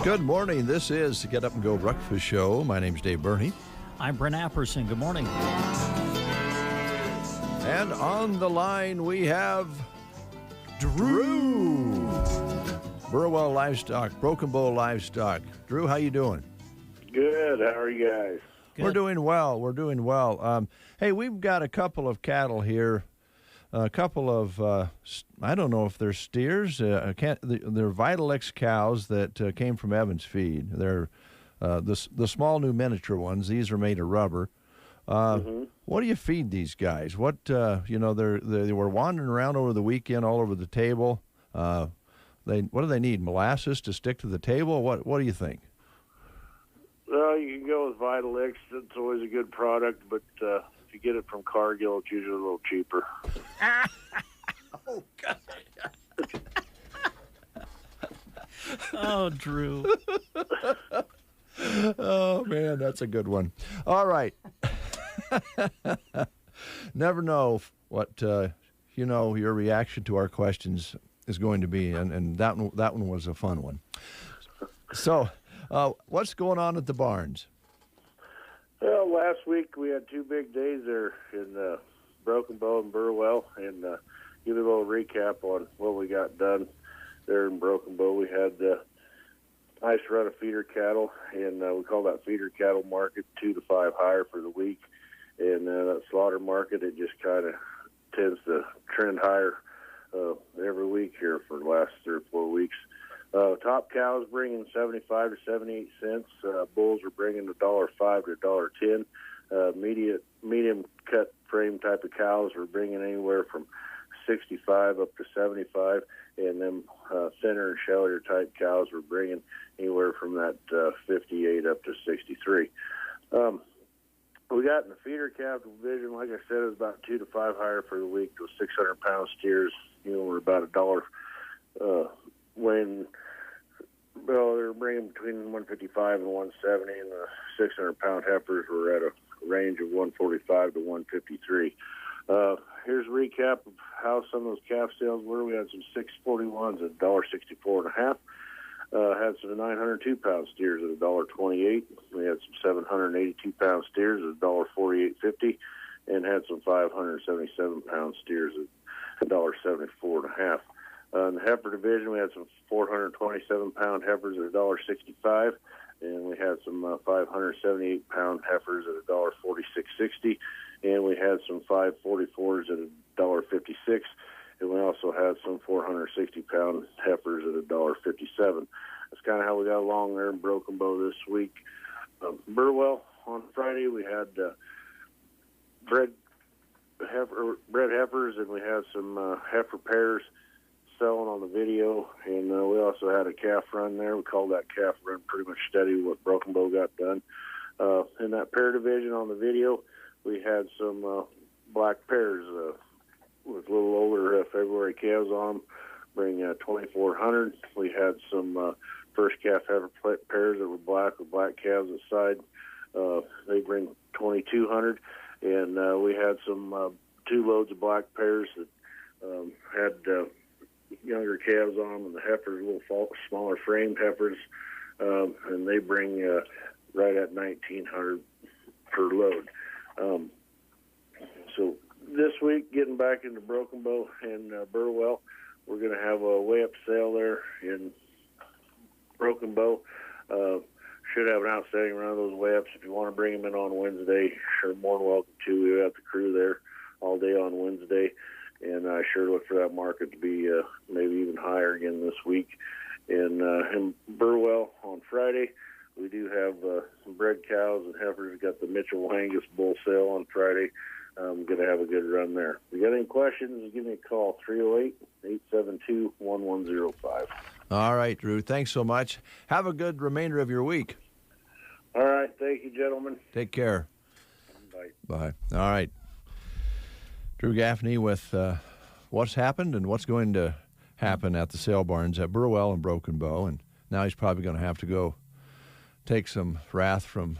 Good morning. This is the Get Up and Go Breakfast Show. My name's Dave Burney. I'm Brent Apperson. Good morning. And on the line we have Drew. Burwell Livestock, Broken Bow Livestock. Drew, how you doing? Good. How are you guys? Good. We're doing well. Hey, we've got a couple of cattle here. A couple of, I don't know if they're steers. They're Vitalix cows that came from Evans Feed. They're the small new miniature ones. These are made of rubber. What do you feed these guys? What they were wandering around over the weekend, all over the table. What do they need? Molasses to stick to the table? What do you think? Well, you can go with Vitalix. It's always a good product, but if you get it from Cargill, it's usually a little cheaper. Oh, God. Oh, Drew. Oh, man, that's a good one. All right. Never know what, your reaction to our questions is going to be, and that one was a fun one. So, what's going on at the barns? Well, last week we had 2 big days there in Broken Bow and Burwell, and give you a little recap on what we got done there in Broken Bow. We had a nice run of feeder cattle, and we call that feeder cattle market 2 to 5 higher for the week. And that slaughter market, it just kind of tends to trend higher every week here for the last 3 or 4 weeks. Top cows bringing 75 to 78 cents. Bulls are bringing $1.05 to $1.10. Medium cut frame type of cows are bringing anywhere from 65 up to 75, and then thinner and shellier type cows were bringing anywhere from that 58 up to 63. We got in the feeder calf division, like I said, it was about 2 to 5 higher for the week. Those 600-pound steers, were about $1 weighing. Well, they're bringing between 155 and 170, and the 600-pound heifers were at a range of 145 to 153. Here's a recap of how some of those calf sales were. We had some 641s at $1.64 and a half. Had some 902-pound steers at $1.28. We had some 782-pound steers at $1.48.50, and had some 577-pound steers at $1.74 and a half. In the heifer division, we had some 427-pound heifers at $1.65, and we had some 578-pound heifers at $1.46.60, and we had some 544s at $1.56, and we also had some 460-pound heifers at $1.57. That's kind of how we got along there in Broken Bow this week. Burwell, on Friday, we had bred heifers, and we had some heifer pairs selling on the video, and we also had a calf run there. We called that calf run pretty much steady what Broken Bow got done. In that pair division on the video, we had some black pairs with a little older February calves on them, bring 2,400. We had some first calf heifer pairs that were black with black calves inside. They bring 2,200, and we had some 2 loads of black pairs that had younger calves on them, and the heifers, little smaller framed heifers, and they bring right at 1,900 per load. So this week, getting back into Broken Bow and Burwell, we're going to have a weigh-up sale there in Broken Bow. Should have an outstanding run of those weigh-ups. If you want to bring them in on Wednesday, you're more than welcome to. We have the crew there all day on Wednesday, and I sure look for that market to be maybe even higher again this week. And in Burwell on Friday. We do have some bred cows and heifers. We got the Mitchell Angus bull sale on Friday. I'm going to have a good run there. If you got any questions, give me a call, 308-872-1105. All right, Drew. Thanks so much. Have a good remainder of your week. All right. Thank you, gentlemen. Take care. Bye. Bye. All right. Drew Gaffney with what's happened and what's going to happen at the sale barns at Burwell and Broken Bow. And now he's probably going to have to go take some wrath from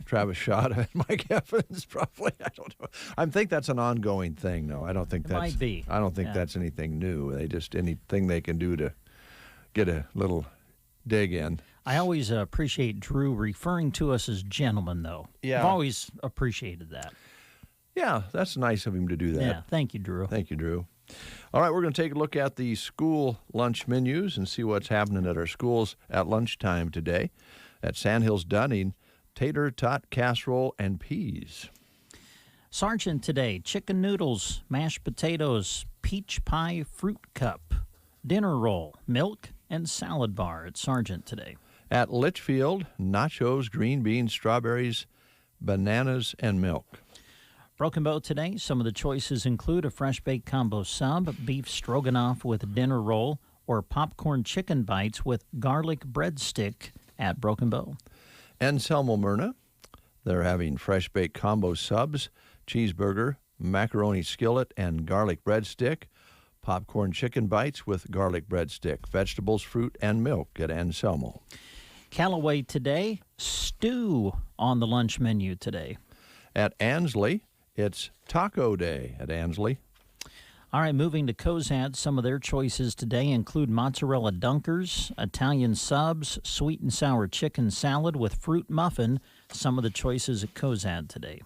Travis Schott and Mike Evans, probably. I don't know. I think that's an ongoing thing, though. I don't think that's. Might be. I don't think that's anything new. They just anything they can do to get a little dig in. I always appreciate Drew referring to us as gentlemen, though. Yeah. I've always appreciated that. Yeah, that's nice of him to do that. Yeah, thank you, Drew. Thank you, Drew. All right, we're going to take a look at the school lunch menus and see what's happening at our schools at lunchtime today. At Sandhills Dunning, tater tot casserole and peas. Sergeant today, chicken noodles, mashed potatoes, peach pie fruit cup, dinner roll, milk, and salad bar at Sergeant today. At Litchfield, nachos, green beans, strawberries, bananas, and milk. Broken Bow today, some of the choices include a fresh-baked combo sub, beef stroganoff with dinner roll, or popcorn chicken bites with garlic breadstick at Broken Bow. Anselmo Myrna, they're having fresh-baked combo subs, cheeseburger, macaroni skillet, and garlic breadstick, popcorn chicken bites with garlic breadstick, vegetables, fruit, and milk at Anselmo. Callaway today, stew on the lunch menu today. At Ansley, it's taco day at Ansley. All right, moving to Cozad, some of their choices today include mozzarella dunkers, Italian subs, sweet and sour chicken salad with fruit muffin, some of the choices at Cozad today.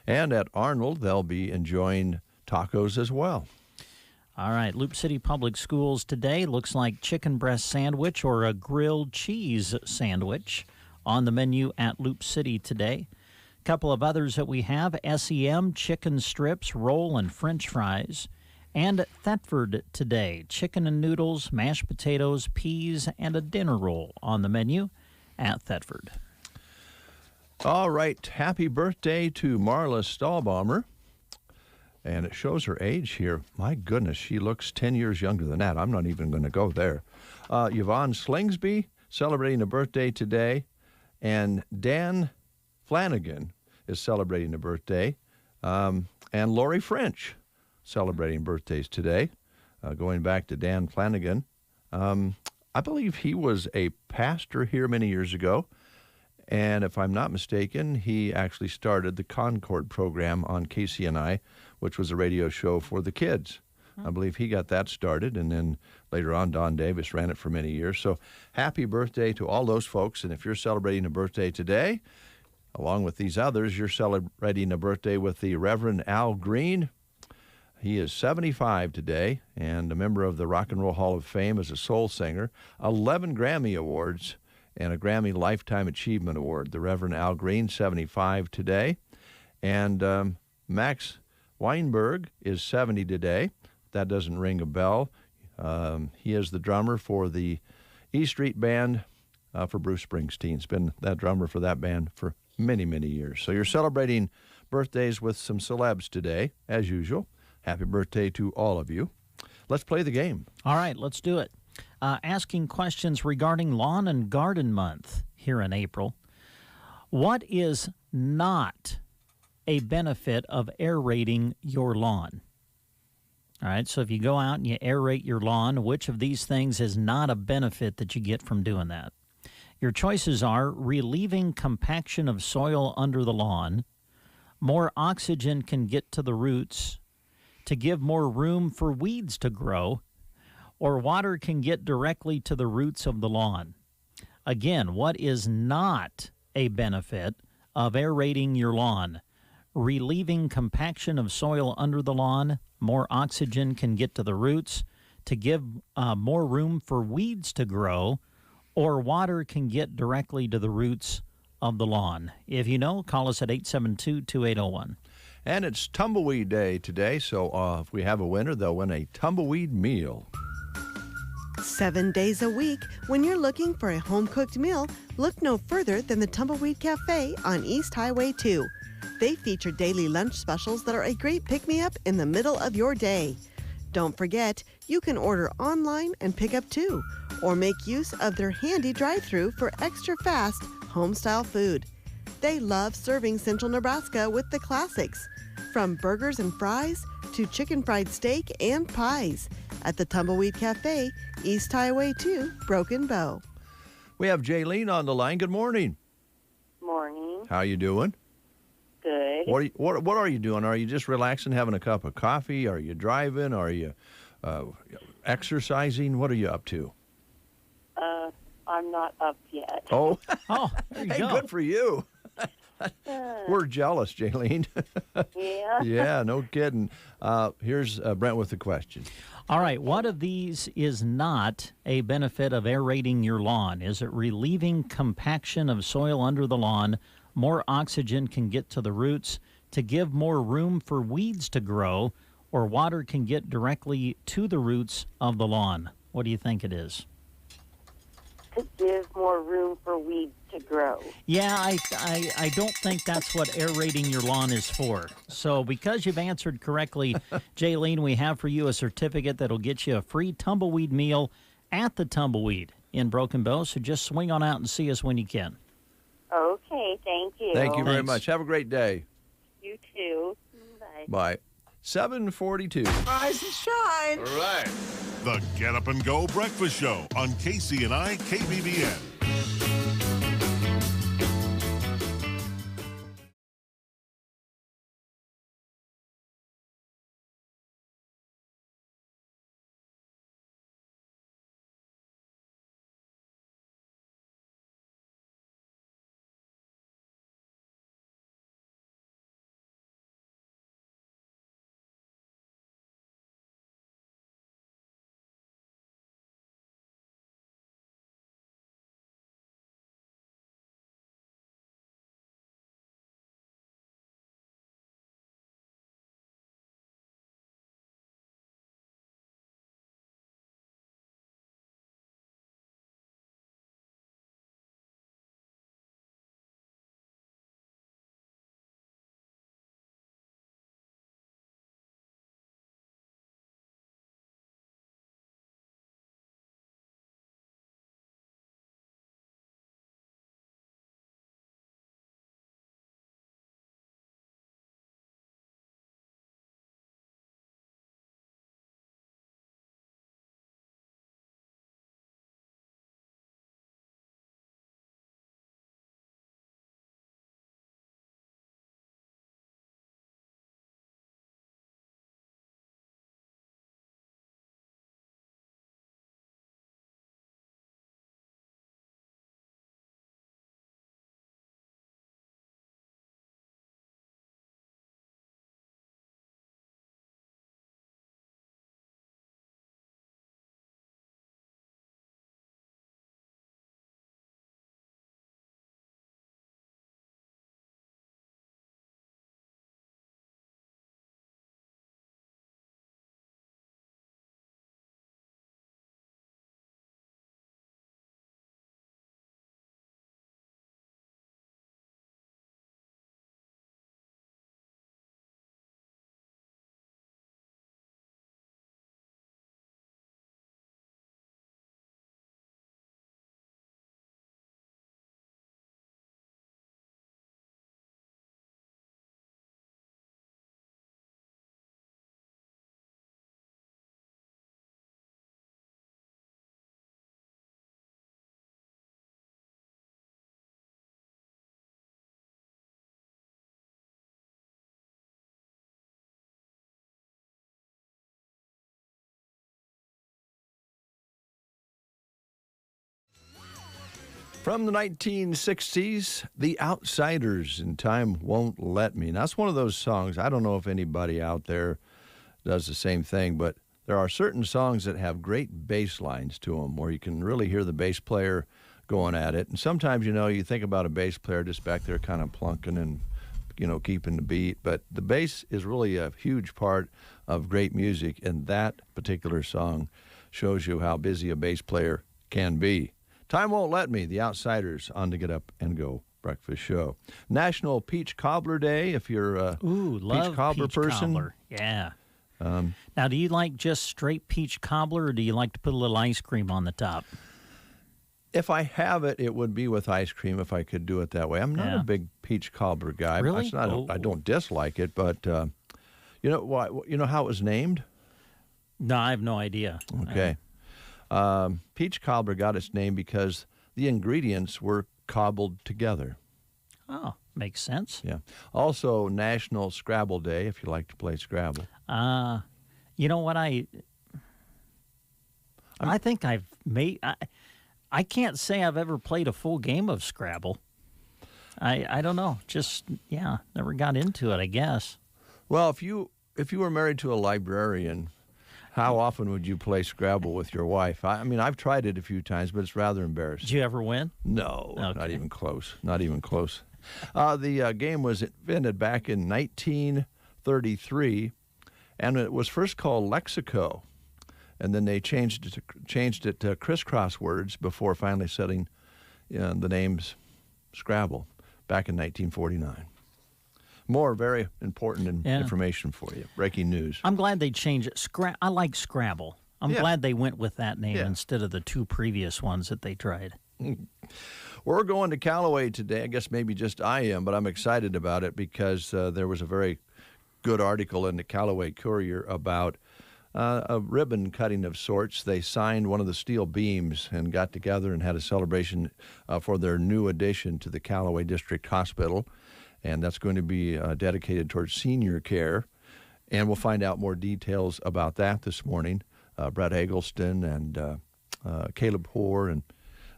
And at Arnold, they'll be enjoying tacos as well. All right, Loop City Public Schools today looks like chicken breast sandwich or a grilled cheese sandwich on the menu at Loop City today. A couple of others that we have, SEM, chicken strips, roll, and French fries. And at Thetford today, chicken and noodles, mashed potatoes, peas, and a dinner roll on the menu at Thetford. All right, happy birthday to Marla Stahlbaumer. And it shows her age here. My goodness, she looks 10 years younger than that. I'm not even going to go there. Yvonne Slingsby celebrating a birthday today. And Dan Flanagan is celebrating a birthday. And Lori French celebrating birthdays today. Going back to Dan Flanagan. I believe he was a pastor here many years ago. And if I'm not mistaken, he actually started the Concord program on KCNI, which was a radio show for the kids. I believe he got that started, and then later on, Don Davis ran it for many years. So happy birthday to all those folks. And if you're celebrating a birthday today, along with these others, you're celebrating a birthday with the Reverend Al Green. He is 75 today and a member of the Rock and Roll Hall of Fame as a soul singer, 11 Grammy Awards, and a Grammy Lifetime Achievement Award. The Reverend Al Green, 75 today. And Max Weinberg is 70 today. That doesn't ring a bell. He is the drummer for the E Street Band for Bruce Springsteen. He's been that drummer for that band for many, many years. So you're celebrating birthdays with some celebs today, as usual. Happy birthday to all of you. Let's play the game. All right, let's do it. Asking questions regarding Lawn and Garden Month here in April. What is not a benefit of aerating your lawn? All right, so if you go out and you aerate your lawn, which of these things is not a benefit that you get from doing that? Your choices are relieving compaction of soil under the lawn, more oxygen can get to the roots to give more room for weeds to grow, or water can get directly to the roots of the lawn. Again, what is not a benefit of aerating your lawn? Relieving compaction of soil under the lawn, more oxygen can get to the roots to give more room for weeds to grow, or water can get directly to the roots of the lawn. If you know, call us at 872-2801. And it's Tumbleweed Day today, so if we have a winner, they'll win a tumbleweed meal. 7 days a week, when you're looking for a home-cooked meal, look no further than the Tumbleweed Cafe on East Highway 2. They feature daily lunch specials that are a great pick-me-up in the middle of your day. Don't forget, you can order online and pick up too, or make use of their handy drive-thru for extra fast, home-style food. They love serving Central Nebraska with the classics, from burgers and fries to chicken fried steak and pies, at the Tumbleweed Cafe, East Highway 2, Broken Bow. We have Jaylene on the line. Good morning. Morning. How you doing? Good. What are you doing? Are you just relaxing, having a cup of coffee? Are you driving? Are you exercising? What are you up to? I'm not up yet. Oh, There you hey, go. good for you. We're jealous, Jaylene. Yeah. Yeah, no kidding. Here's Brent with the question. All right, what of these is not a benefit of aerating your lawn? Is it relieving compaction of soil under the lawn? More oxygen can get to the roots to give more room for weeds to grow, or water can get directly to the roots of the lawn? What do you think it is? To give more room for weeds to grow. Yeah, I don't think that's what aerating your lawn is for. So because you've answered correctly, Jaylene, we have for you a certificate that'll get you a free tumbleweed meal at the Tumbleweed in Broken Bow. So just swing on out and see us when you can. Okay, thank you. Thank you very Thanks. much. Have a great day. You too. Bye. Bye. 7:42. Rise and shine. All right. The Get Up and Go Breakfast Show on KCNI KBBN. From the 1960s, The Outsiders and Time Won't Let Me. Now, that's one of those songs. I don't know if anybody out there does the same thing, but there are certain songs that have great bass lines to them where you can really hear the bass player going at it. And sometimes, you think about a bass player just back there kind of plunking and, keeping the beat. But the bass is really a huge part of great music, and that particular song shows you how busy a bass player can be. Time won't let me. The Outsiders on the Get Up and Go breakfast show. National Peach Cobbler Day. If you're a peach cobbler person, cobbler. Yeah. Now, do you like just straight peach cobbler, or do you like to put a little ice cream on the top? If I have it, it would be with ice cream if I could do it that way. I'm not a big peach cobbler guy. Really? It's not I don't dislike it, but you know why? You know how it was named? No, I have no idea. Okay. Peach cobbler got its name because the ingredients were cobbled together. Oh, makes sense. Yeah. Also, National Scrabble Day, if you like to play Scrabble. You know what? I think I've made. I can't say I've ever played a full game of Scrabble. I don't know. Just never got into it, I guess. Well, if you were married to a librarian, how often would you play Scrabble with your wife? I mean, I've tried it a few times, but it's rather embarrassing. Did you ever win? No, Okay. Not even close. Not even close. The game was invented back in 1933, and it was first called Lexico, and then they changed it to crisscross words before finally setting the names Scrabble back in 1949. More very important information for you. Breaking news. I'm glad they changed it. I like Scrabble. I'm glad they went with that name instead of the two previous ones that they tried. We're going to Callaway today. I guess maybe just I am, but I'm excited about it because there was a very good article in the Callaway Courier about a ribbon cutting of sorts. They signed one of the steel beams and got together and had a celebration for their new addition to the Callaway District Hospital. And that's going to be dedicated towards senior care. And we'll find out more details about that this morning. Brett Eggleston and Caleb Hoare and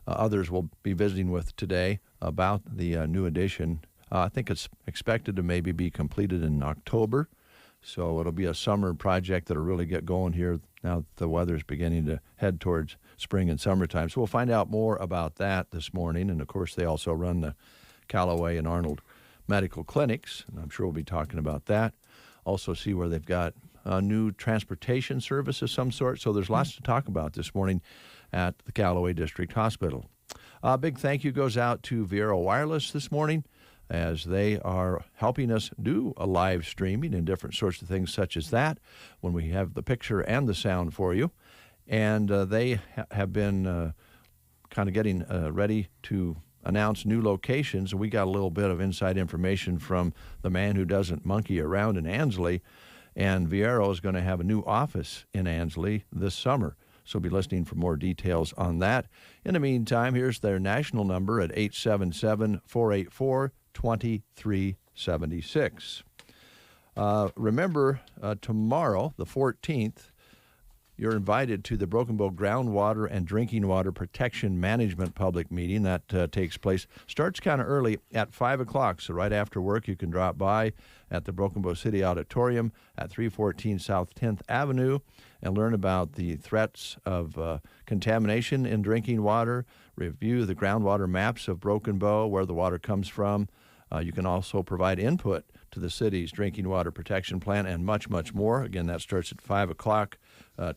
others will be visiting with today about the new addition. I think it's expected to maybe be completed in October. So it'll be a summer project that'll really get going here now that the weather's beginning to head towards spring and summertime. So we'll find out more about that this morning. And, of course, they also run the Callaway and Arnold medical clinics, and I'm sure we'll be talking about that. Also see where they've got a new transportation service of some sort. So there's lots to talk about this morning at the Callaway District Hospital. A big thank you goes out to Viera Wireless this morning as they are helping us do a live streaming and different sorts of things such as that when we have the picture and the sound for you. And they have been kind of getting ready to announce new locations. We got a little bit of inside information from the man who doesn't monkey around in Ansley, and Viera is going to have a new office in Ansley this summer. So be listening for more details on that. In the meantime, here's their national number at 877-484-2376. Remember, tomorrow, the 14th, you're invited to the Broken Bow Groundwater and Drinking Water Protection Management Public Meeting. That takes place, starts kind of early at 5 o'clock. So right after work, you can drop by at the Broken Bow City Auditorium at 314 South 10th Avenue and learn about the threats of contamination in drinking water, review the groundwater maps of Broken Bow, where the water comes from. You can also provide input to the city's drinking water protection plan and much, much more. Again, that starts at 5 o'clock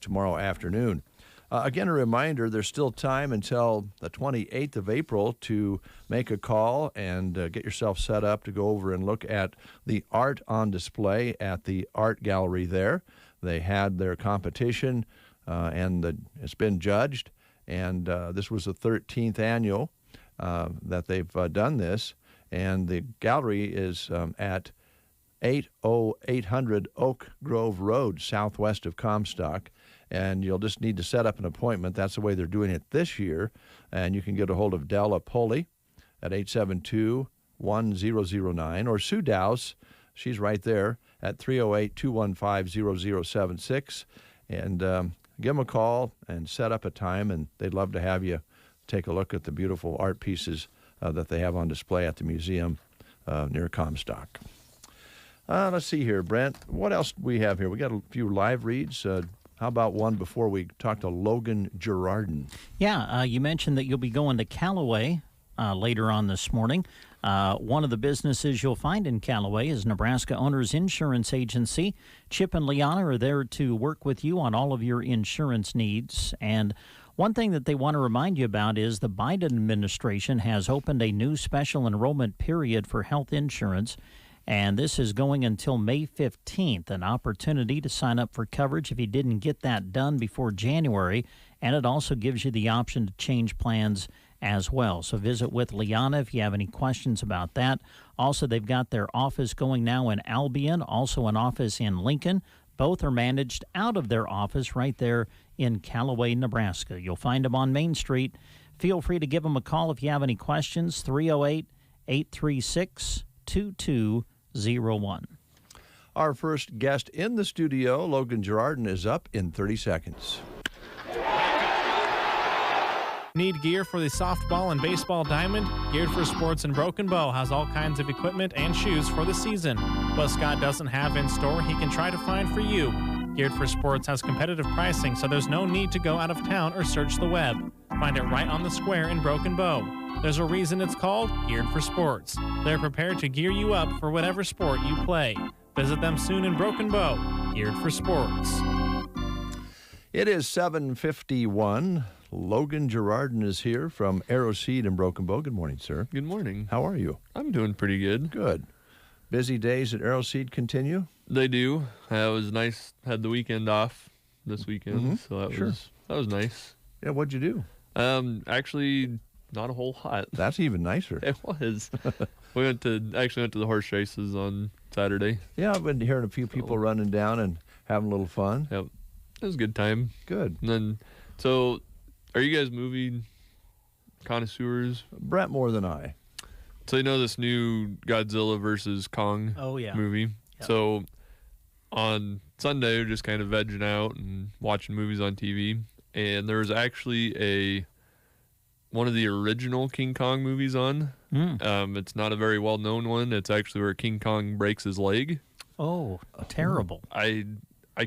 tomorrow afternoon. Again, a reminder, there's still time until the 28th of April to make a call and get yourself set up to go over and look at the art on display at the art gallery there. They had their competition and it's been judged, and this was the 13th annual that they've done this. And the gallery is at 80800 Oak Grove Road, southwest of Comstock. And you'll just need to set up an appointment. That's the way they're doing it this year. And you can get a hold of Della Poli at 872-1009, or Sue Dowse, she's right there, at 308-215-0076. And give them a call and set up a time, and they'd love to have you take a look at the beautiful art pieces that they have on display at the museum near Comstock. Let's see here, Brent. What else do we have here? We got a few live reads. How about one before we talk to Logan Girardin? Yeah, you mentioned that you'll be going to Callaway later on this morning. One of the businesses you'll find in Callaway is Nebraska Owners Insurance Agency. Chip and Liana are there to work with you on all of your insurance needs. And one thing that they want to remind you about is the Biden administration has opened a new special enrollment period for health insurance. And this is going until May 15th, an opportunity to sign up for coverage if you didn't get that done before January. And it also gives you the option to change plans as well. So visit with Liana if you have any questions about that. Also, they've got their office going now in Albion, also an office in Lincoln. Both are managed out of their office right there in Callaway, Nebraska. You'll find them on Main Street. Feel free to give them a call if you have any questions, 308-836-2201. Our first guest in the studio, Logan Girardin, is up in 30 seconds. Need gear for the softball and baseball diamond? Geared for Sports and Broken Bow has all kinds of equipment and shoes for the season. What Scott doesn't have in store, he can try to find for you. Geared for Sports has competitive pricing, so there's no need to go out of town or search the web. Find it right on the square in Broken Bow. There's a reason it's called Geared for Sports. They're prepared to gear you up for whatever sport you play. Visit them soon in Broken Bow. Geared for Sports. It is 7:51. Logan Girardin is here from Aeroseed in Broken Bow. Good morning, sir. Good morning. How are you? I'm doing pretty good. Good. Busy days at Aeroseed continue? They do. It was nice. Had the weekend off this weekend, so that was nice. Yeah, what'd you do? Actually, not a whole lot. That's even nicer. It was. We went to the horse races on Saturday. Yeah, I've been hearing a few people running down and having a little fun. Yep. It was a good time. Good. And then, so, are you guys movie connoisseurs? Brett more than I. So you know this new Godzilla versus Kong movie? Yep. So on Sunday, we were just kind of vegging out and watching movies on TV. And there was actually one of the original King Kong movies on. It's not a very well-known one. It's actually where King Kong breaks his leg. Oh, terrible. I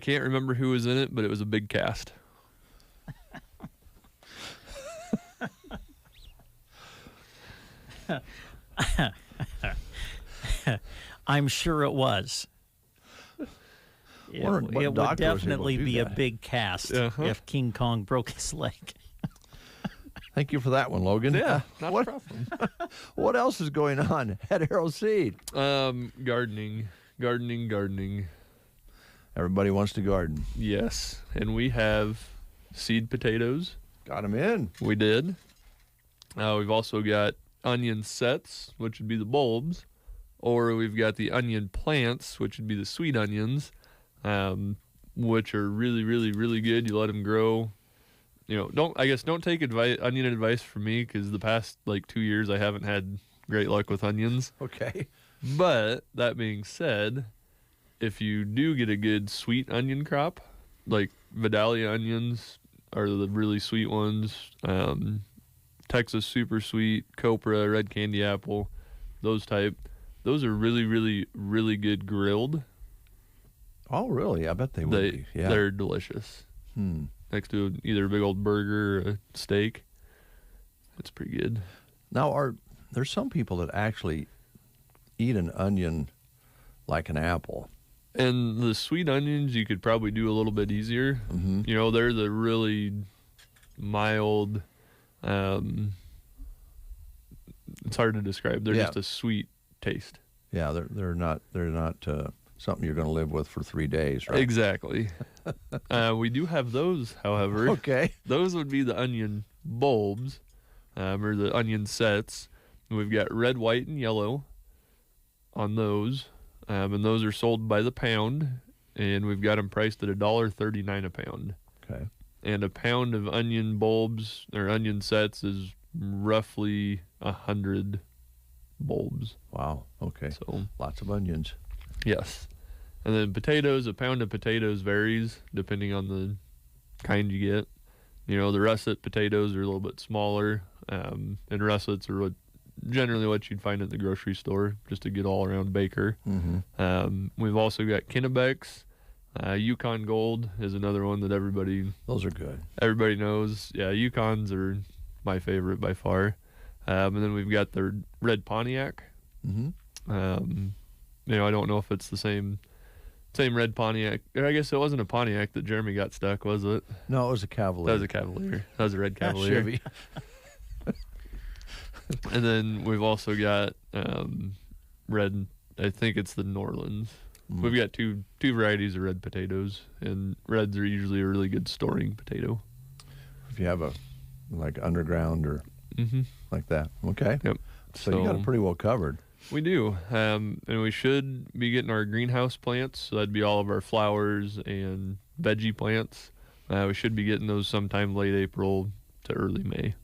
can't remember who was in it, but it was a big cast. I'm sure it was. It would definitely be a big cast if King Kong broke his leg. Thank you for that one, Logan. Yeah, not a problem. What else is going on at Aeroseed? Gardening. Everybody wants to garden. Yes, and we have seed potatoes. Got them in. We did. We've also got onion sets, which would be the bulbs, or we've got the onion plants, which would be the sweet onions, which are really, really, really good. You let them grow. You know, don't take onion advice from me, because the past 2 years I haven't had great luck with onions. Okay. But that being said, if you do get a good sweet onion crop, like Vidalia onions are the really sweet ones, Texas super sweet, Copra, red candy apple, those are really, really, really good grilled. Oh, really? I bet they would be. Yeah. They're delicious. Next to either a big old burger or a steak. It's pretty good. Now, there's some people that actually eat an onion like an apple. And the sweet onions you could probably do a little bit easier. Mm-hmm. You know, they're the really mild, it's hard to describe. They're just a sweet taste. Yeah, they're not something you're going to live with for 3 days, right? Exactly. We do have those, however. Okay. Those would be the onion bulbs, or the onion sets. We've got red, white, and yellow on those, and those are sold by the pound, and we've got them priced at $1.39 a pound. Okay. And a pound of onion bulbs or onion sets is roughly 100 bulbs. Wow. Okay. So lots of onions. Yes. And then potatoes, a pound of potatoes varies depending on the kind you get. You know, the russet potatoes are a little bit smaller, and russets are generally what you'd find at the grocery store, just a good all-around baker. Mm-hmm. We've also got Kennebecks. Yukon Gold is another one that those are good. Everybody knows. Yeah, Yukons are my favorite by far. And then we've got the red Pontiac. Mm-hmm. I don't know if it's the same red Pontiac. I guess it wasn't a Pontiac that Jeremy got stuck, was it? No, it was a Cavalier. That was a Cavalier. That was a red Cavalier. Chevy. And then we've also got red. I think it's the New Orleans. Mm. We've got two varieties of red potatoes, and reds are usually a really good storing potato. If you have a underground or like that. Okay. Yep. So you got it pretty well covered. We do. And we should be getting our greenhouse plants. So that'd be all of our flowers and veggie plants. We should be getting those sometime late April to early May.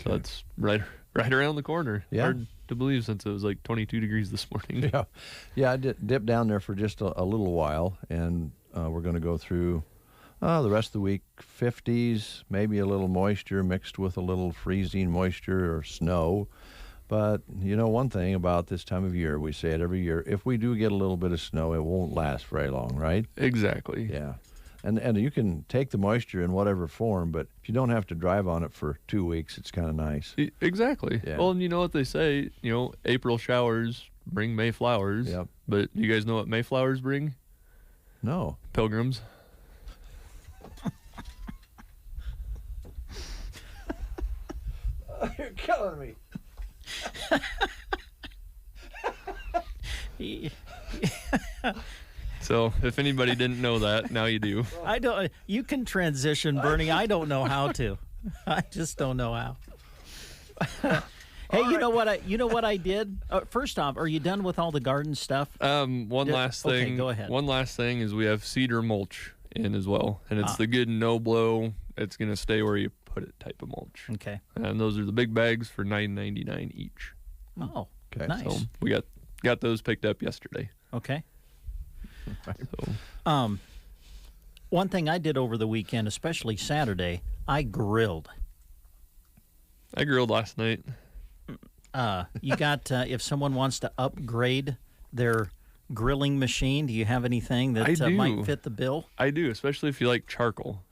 So that's right around the corner. Yeah. Hard to believe since it was like 22 degrees this morning. Yeah. I dipped down there for just a little while, and we're going to go through the rest of the week, 50s, maybe a little moisture mixed with a little freezing moisture or snow. But one thing about this time of year, we say it every year, if we do get a little bit of snow, it won't last very long, right? Exactly. Yeah. And you can take the moisture in whatever form, but if you don't have to drive on it for 2 weeks, it's kind of nice. Exactly. Yeah. Well, and you know what they say, April showers bring May flowers. Yep. But you guys know what May flowers bring? No. Pilgrims. You're killing me. So if anybody didn't know that, now you do. I don't. You can transition, Bernie. I don't know how to. I just don't know how. Hey, you know what I did? First off, are you done with all the garden stuff? One last thing. Okay, go ahead. One last thing is we have Cedar Mulch in as well, and it's the good no blow. It's gonna stay where you put it type of mulch. Okay. And those are the big bags for $9.99 each. Oh, okay. Nice. So we got those picked up yesterday. Okay. So. One thing I did over the weekend, especially Saturday, I grilled. I grilled last night. You got if someone wants to upgrade their grilling machine, do you have anything that might fit the bill? I do, especially if you like charcoal.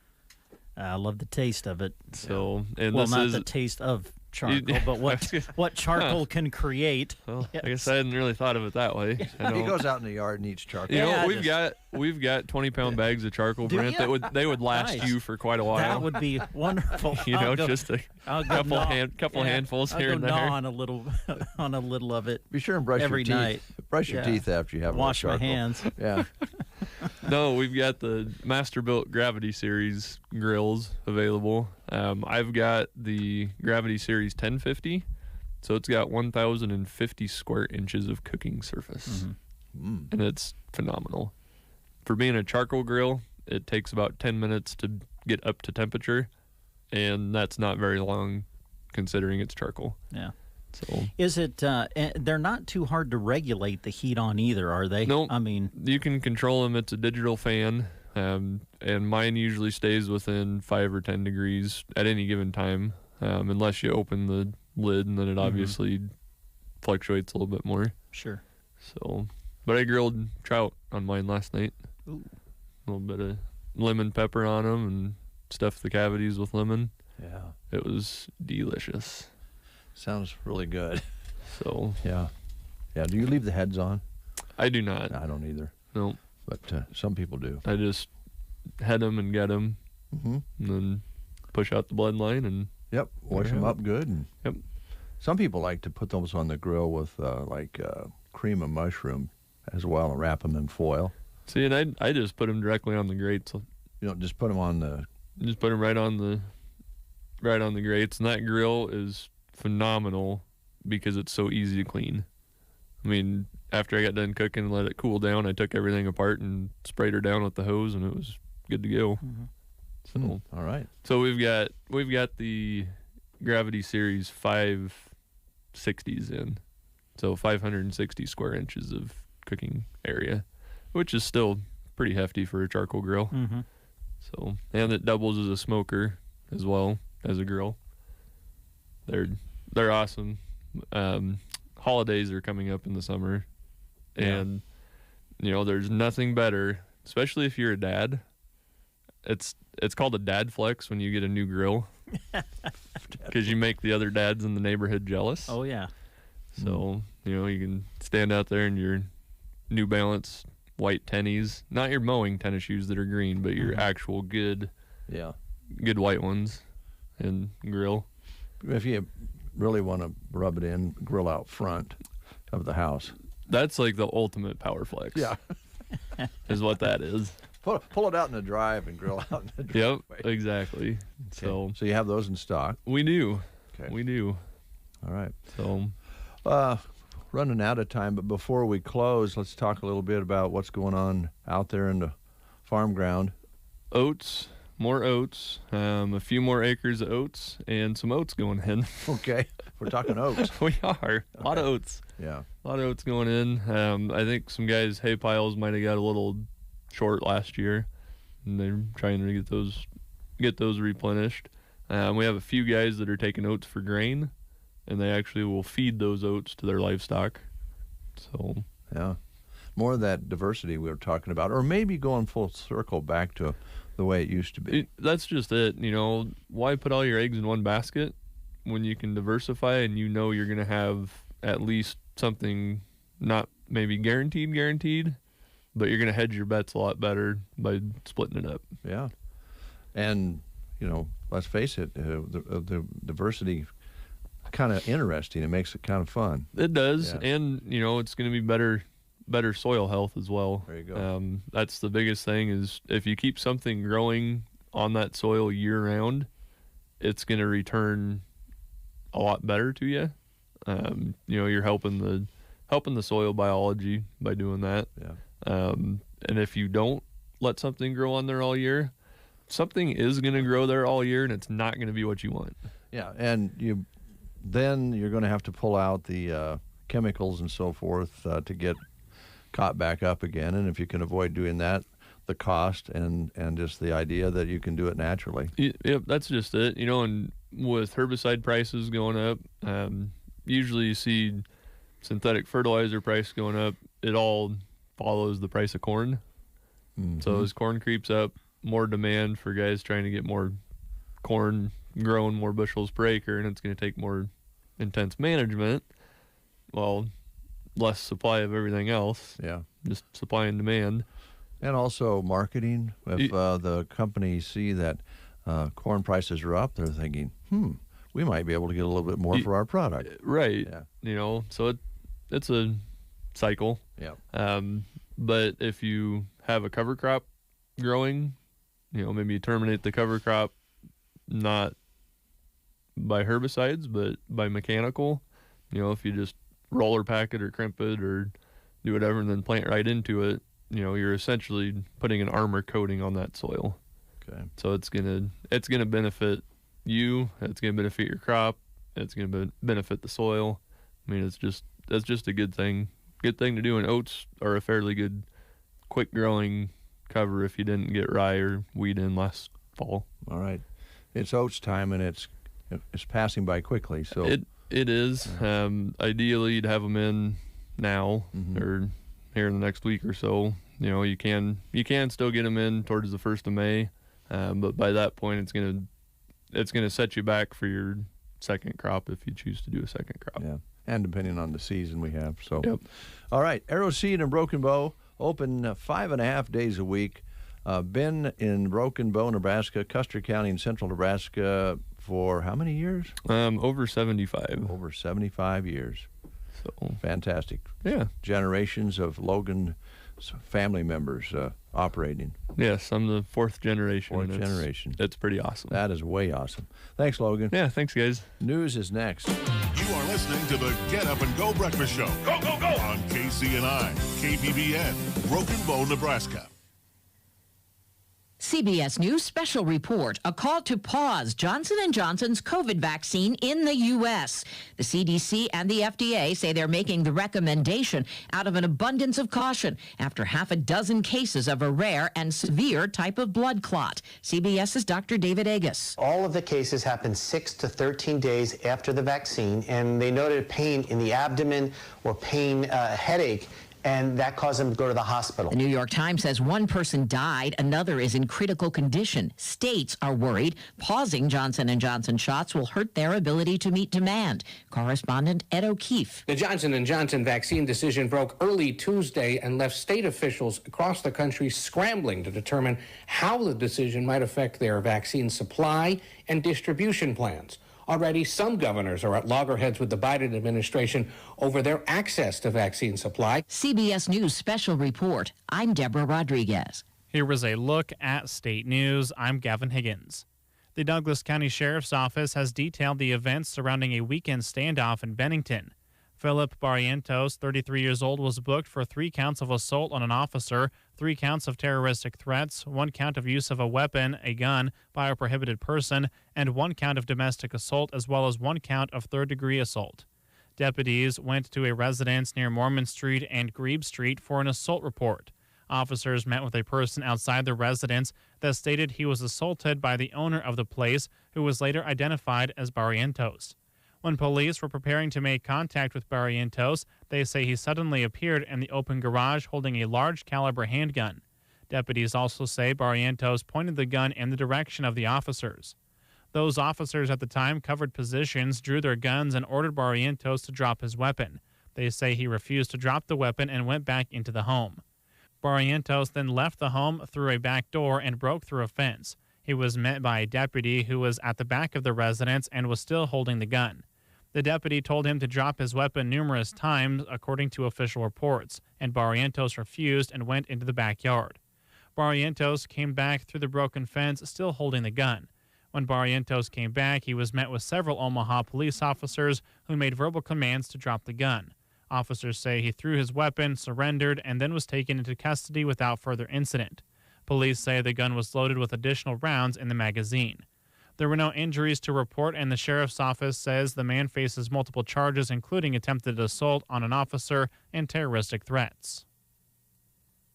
I love the taste of it. So, and well, this not is the taste of charcoal, but what charcoal can create. Well, yes. I guess I hadn't really thought of it that way. He goes out in the yard and eats charcoal. We've got 20-pound bags of charcoal, Do Brent, you? they would last Nice. you for quite a while. That would be wonderful. Just a couple handfuls I'll here go and there. gnaw on a little of it. Be sure and brush every your teeth. night. Brush your teeth after you have Wash a my little charcoal. hands. Yeah. No, we've got the Masterbuilt Gravity Series grills available. I've got the Gravity Series 1050, so it's got 1,050 square inches of cooking surface, and it's phenomenal. For being a charcoal grill, it takes about 10 minutes to get up to temperature, and that's not very long considering it's charcoal. Yeah. So is it? They're not too hard to regulate the heat on either, are they? No. I mean, you can control them. It's a digital fan, and mine usually stays within 5 or 10 degrees at any given time, unless you open the lid, and then it obviously fluctuates a little bit more. Sure. So, but I grilled trout on mine last night. Ooh. A little bit of lemon pepper on them and stuffed the cavities with lemon. Yeah. It was delicious. Sounds really good. So Yeah. Do you leave the heads on? I do not. I don't either. No. But some people do. I just head them and get them, Mm-hmm. and then push out the bloodline and. Yep. Wash them up good. And Yep. some people like to put those on the grill with cream of mushroom as well and wrap them in foil. See, and I just put them directly on the grates. You don't just put them on the. Just put them right on the grates, and that grill is phenomenal because it's so easy to clean. I mean, after I got done cooking and let it cool down, I took everything apart and sprayed her down with the hose, and it was good to go. So, all right. So we've got the Gravity Series 560s in, so 560 square inches of cooking area, which is still pretty hefty for a charcoal grill. Mm-hmm. So, and it doubles as a smoker as well as a grill. They're awesome. Holidays are coming up in the summer, and there's nothing better, especially if you're a dad. It's called a dad flex when you get a new grill. Because you make the other dads in the neighborhood jealous. Oh, yeah. So, you can stand out there in your New Balance white tennies, not your mowing tennis shoes that are green, but your actual good white ones, and grill. If you really want to rub it in, grill out front of the house. That's like the ultimate power flex. Yeah. Is what that is. Pull it out in the drive and grill out in the driveway. Yep, exactly. Okay. So you have those in stock? We do. Okay. We do. All right. So, running out of time, but before we close, let's talk a little bit about what's going on out there in the farm ground. Oats, more oats, a few more acres of oats, and some oats going in. Okay. We're talking oats. We are. A lot of oats. Yeah. A lot of oats going in. I think some guys' hay piles might have got a little short last year, and they're trying to get those replenished. We have a few guys that are taking oats for grain, and they actually will feed those oats to their livestock. So yeah, more of that diversity we were talking about, or maybe going full circle back to the way it used to be. That's just it. Why put all your eggs in one basket when you can diversify, and you're going to have at least something, not maybe guaranteed, but you're going to hedge your bets a lot better by splitting it up. Yeah. And, let's face it, the diversity kind of interesting. It makes it kind of fun. It does. Yeah. And, it's going to be better soil health as well. There you go. That's the biggest thing is if you keep something growing on that soil year round, it's going to return a lot better to you. You're helping the soil biology by doing that. Yeah. And if you don't let something grow on there all year, something is going to grow there all year, and it's not going to be what you want. Yeah, and then you're going to have to pull out the chemicals and so forth to get caught back up again. And if you can avoid doing that, the cost and just the idea that you can do it naturally. Yep, that's just it. And with herbicide prices going up, usually you see synthetic fertilizer price going up. It all follows the price of corn. Mm-hmm. So as corn creeps up, more demand for guys trying to get more corn growing, more bushels per acre, and it's going to take more intense management. Well, less supply of everything else. Yeah. Just supply and demand. And also marketing. If the companies see that corn prices are up, they're thinking, we might be able to get a little bit more for our product. Right. Yeah. So it's a cycle. Yeah. But if you have a cover crop growing, maybe you terminate the cover crop not by herbicides, but by mechanical. If you just roller pack it or crimp it or do whatever and then plant right into it, you're essentially putting an armor coating on that soil. Okay. So it's gonna benefit you. It's gonna benefit your crop. It's gonna benefit the soil. I mean, that's just a good thing. Good thing to do. And oats are a fairly good, quick growing cover if you didn't get rye or wheat in last fall. All right. It's oats time, and it's passing by quickly. So it is. Ideally, you'd have them in now or here in the next week or so. You can still get them in towards the 1st of May, but by that point, it's gonna set you back for your second crop if you choose to do a second crop. Yeah, and depending on the season we have. So, yep. All right, Arrow Seed and Broken Bow open 5.5 days a week. Been in Broken Bow, Nebraska, Custer County, and Central Nebraska for how many years? Over 75. Over 75 years. So fantastic. Yeah. Generations of Logan family members operating. Yes, I'm the 4th generation. Fourth generation. It's pretty awesome. That is way awesome. Thanks, Logan. Yeah, thanks, guys. News is next. You are listening to the Get Up and Go Breakfast Show. Go, go, go! On KCNI, KPBN, Broken Bow, Nebraska. CBS News special report, a call to pause Johnson & Johnson's COVID vaccine in the U.S. The CDC and the FDA say they're making the recommendation out of an abundance of caution after half a dozen cases of a rare and severe type of blood clot. CBS's Dr. David Agus. All of the cases happened 6 to 13 days after the vaccine, and they noted pain in the abdomen or pain, headache and that caused him to go to the hospital. The New York Times says one person died, another is in critical condition. States are worried pausing Johnson & Johnson shots will hurt their ability to meet demand. Correspondent Ed O'Keefe. The Johnson & Johnson vaccine decision broke early Tuesday and left state officials across the country scrambling to determine how the decision might affect their vaccine supply and distribution plans. Already, some governors are at loggerheads with the Biden administration over their access to vaccine supply. CBS News special report. I'm Deborah Rodriguez. Here was a look at state news. I'm Gavin Higgins. The Douglas County Sheriff's Office has detailed the events surrounding a weekend standoff in Bennington. Philip Barrientos, 33 years old, was booked for 3 counts of assault on an officer, 3 counts of terroristic threats, 1 count of use of a weapon, a gun, by a prohibited person, and 1 count of domestic assault, as well as 1 count of third-degree assault. Deputies went to a residence near Mormon Street and Grebe Street for an assault report. Officers met with a person outside the residence that stated he was assaulted by the owner of the place, who was later identified as Barrientos. When police were preparing to make contact with Barrientos, they say he suddenly appeared in the open garage holding a large-caliber handgun. Deputies also say Barrientos pointed the gun in the direction of the officers. Those officers at the time covered positions, drew their guns, and ordered Barrientos to drop his weapon. They say he refused to drop the weapon and went back into the home. Barrientos then left the home through a back door and broke through a fence. He was met by a deputy who was at the back of the residence and was still holding the gun. The deputy told him to drop his weapon numerous times, according to official reports, and Barrientos refused and went into the backyard. Barrientos came back through the broken fence, still holding the gun. When Barrientos came back, he was met with several Omaha police officers who made verbal commands to drop the gun. Officers say he threw his weapon, surrendered, and then was taken into custody without further incident. Police say the gun was loaded with additional rounds in the magazine. There were no injuries to report, and the sheriff's office says the man faces multiple charges, including attempted assault on an officer and terroristic threats.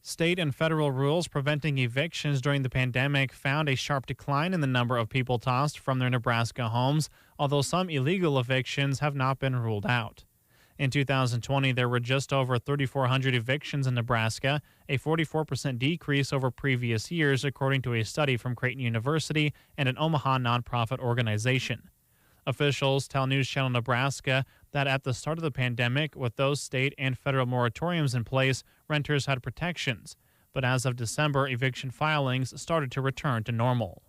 State and federal rules preventing evictions during the pandemic found a sharp decline in the number of people tossed from their Nebraska homes, although some illegal evictions have not been ruled out. In 2020, there were just over 3,400 evictions in Nebraska, a 44% decrease over previous years, according to a study from Creighton University and an Omaha nonprofit organization. Officials tell News Channel Nebraska that at the start of the pandemic, with those state and federal moratoriums in place, renters had protections. But as of December, eviction filings started to return to normal.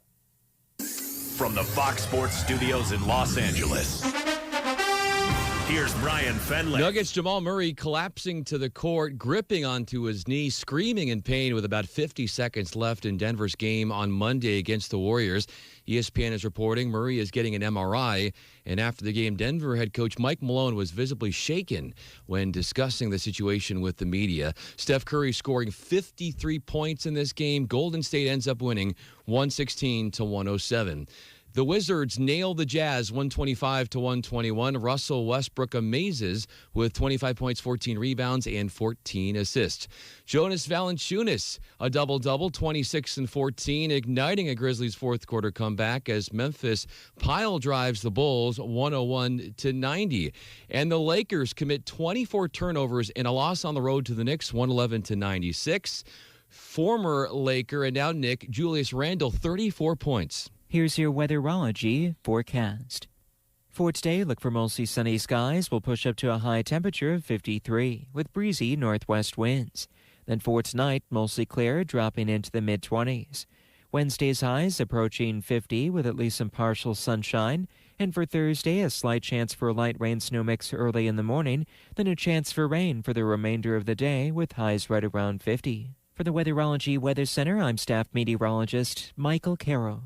From the Fox Sports Studios in Los Angeles, here's Brian Fenley. Nuggets Jamal Murray collapsing to the court, gripping onto his knee, screaming in pain with about 50 seconds left in Denver's game on Monday against the Warriors. ESPN is reporting Murray is getting an MRI, and after the game, Denver head coach Mike Malone was visibly shaken when discussing the situation with the media. Steph Curry scoring 53 points in this game. Golden State ends up winning 116-107. The Wizards nail the Jazz 125-121. Russell Westbrook amazes with 25 points, 14 rebounds, and 14 assists. Jonas Valanciunas, a double-double, 26 and 14, igniting a Grizzlies fourth-quarter comeback as Memphis pile drives the Bulls 101-90. And the Lakers commit 24 turnovers in a loss on the road to the Knicks 111-96. Former Laker and now Knick Julius Randle, 34 points. Here's your Weatherology Forecast. For today, look for mostly sunny skies. We'll push up to a high temperature of 53 with breezy northwest winds. Then for tonight, mostly clear, dropping into the mid-20s. Wednesday's highs approaching 50 with at least some partial sunshine. And for Thursday, a slight chance for a light rain snow mix early in the morning, then a chance for rain for the remainder of the day with highs right around 50. For the Weatherology Weather Center, I'm staff meteorologist Michael Carroll.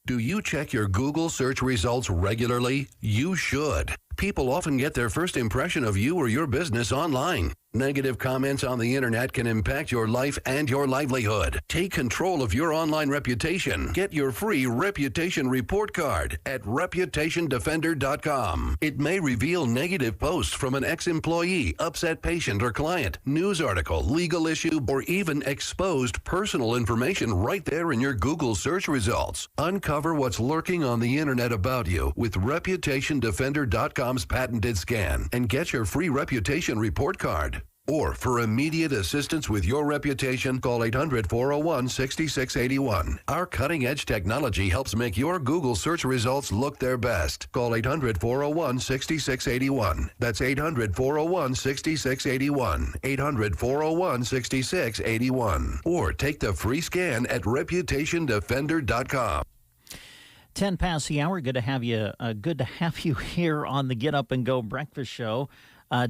Do you check your Google search results regularly? You should. People often get their first impression of you or your business online. Negative comments on the internet can impact your life and your livelihood. Take control of your online reputation. Get your free reputation report card at reputationdefender.com. It may reveal negative posts from an ex-employee, upset patient or client, news article, legal issue, or even exposed personal information right there in your Google search results. Uncover what's lurking on the internet about you with reputationdefender.com's patented scan and get your free reputation report card. Or for immediate assistance with your reputation, call 800-401-6681. Our cutting-edge technology helps make your Google search results look their best. Call 800-401-6681. That's 800-401-6681. 800-401-6681. Or take the free scan at reputationdefender.com. 10 past the hour. Good to have you here on the Get Up and Go Breakfast Show.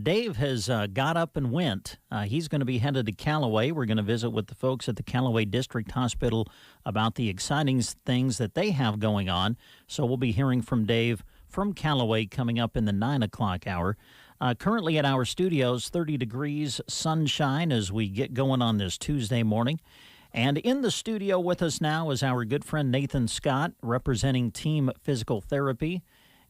Dave has got up and went. He's going to be headed to Callaway. We're going to visit with the folks at the Callaway District Hospital about the exciting things that they have going on. So we'll be hearing from Dave from Callaway coming up in the 9 o'clock hour. Currently at our studios, 30 degrees, sunshine as we get going on this Tuesday morning. And in the studio with us now is our good friend Nathan Scott, representing Team Physical Therapy.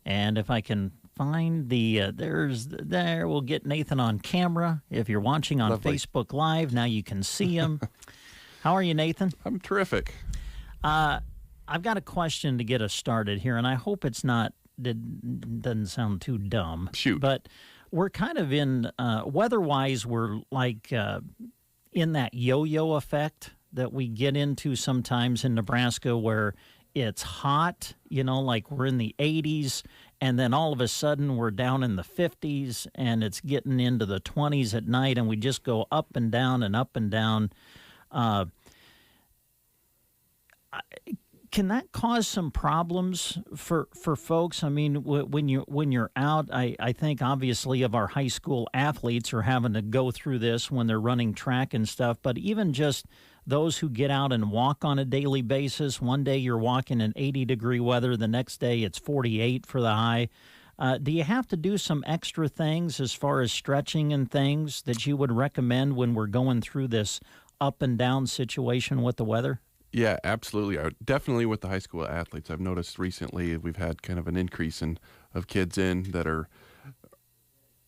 And if I can find we'll get Nathan on camera. If you're watching on Facebook Live, now you can see him. How are you, Nathan? I'm terrific. I've got a question to get us started here, and I hope doesn't sound too dumb. Shoot. But we're kind of in, weather-wise, we're like in that yo-yo effect that we get into sometimes in Nebraska where it's hot, like we're in the 80s, and then all of a sudden we're down in the 50s, and it's getting into the 20s at night, and we just go up and down and up and down. Can that cause some problems for folks? I mean, when you're out, I think obviously of our high school athletes are having to go through this when they're running track and stuff, but even just those who get out and walk on a daily basis, one day you're walking in 80-degree weather, the next day it's 48 for the high. Do you have to do some extra things as far as stretching and things that you would recommend when we're going through this up and down situation with the weather? Yeah, absolutely. Definitely with the high school athletes. I've noticed recently we've had kind of an increase of kids that are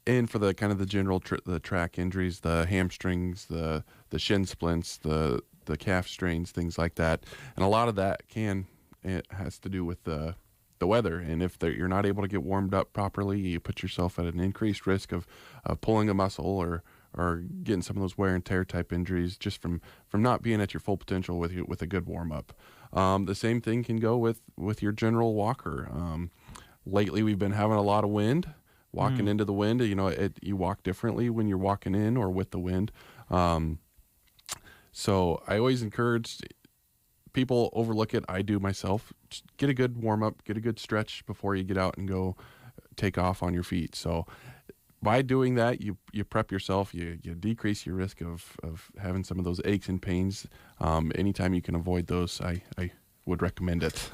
in for the kind of the general the track injuries, the hamstrings, the shin splints, the calf strains, things like that. And a lot of that has to do with the weather. And if you're not able to get warmed up properly, you put yourself at an increased risk of pulling a muscle or getting some of those wear and tear type injuries just from not being at your full potential with a good warm up. The same thing can go with your general walker. Lately, we've been having a lot of wind. Walking into the wind, you walk differently when you're walking in or with the wind. So I always encourage people overlook it. I do myself. Just get a good warm up, get a good stretch before you get out and go take off on your feet. So by doing that, you prep yourself, you decrease your risk of having some of those aches and pains. Anytime you can avoid those, I would recommend it.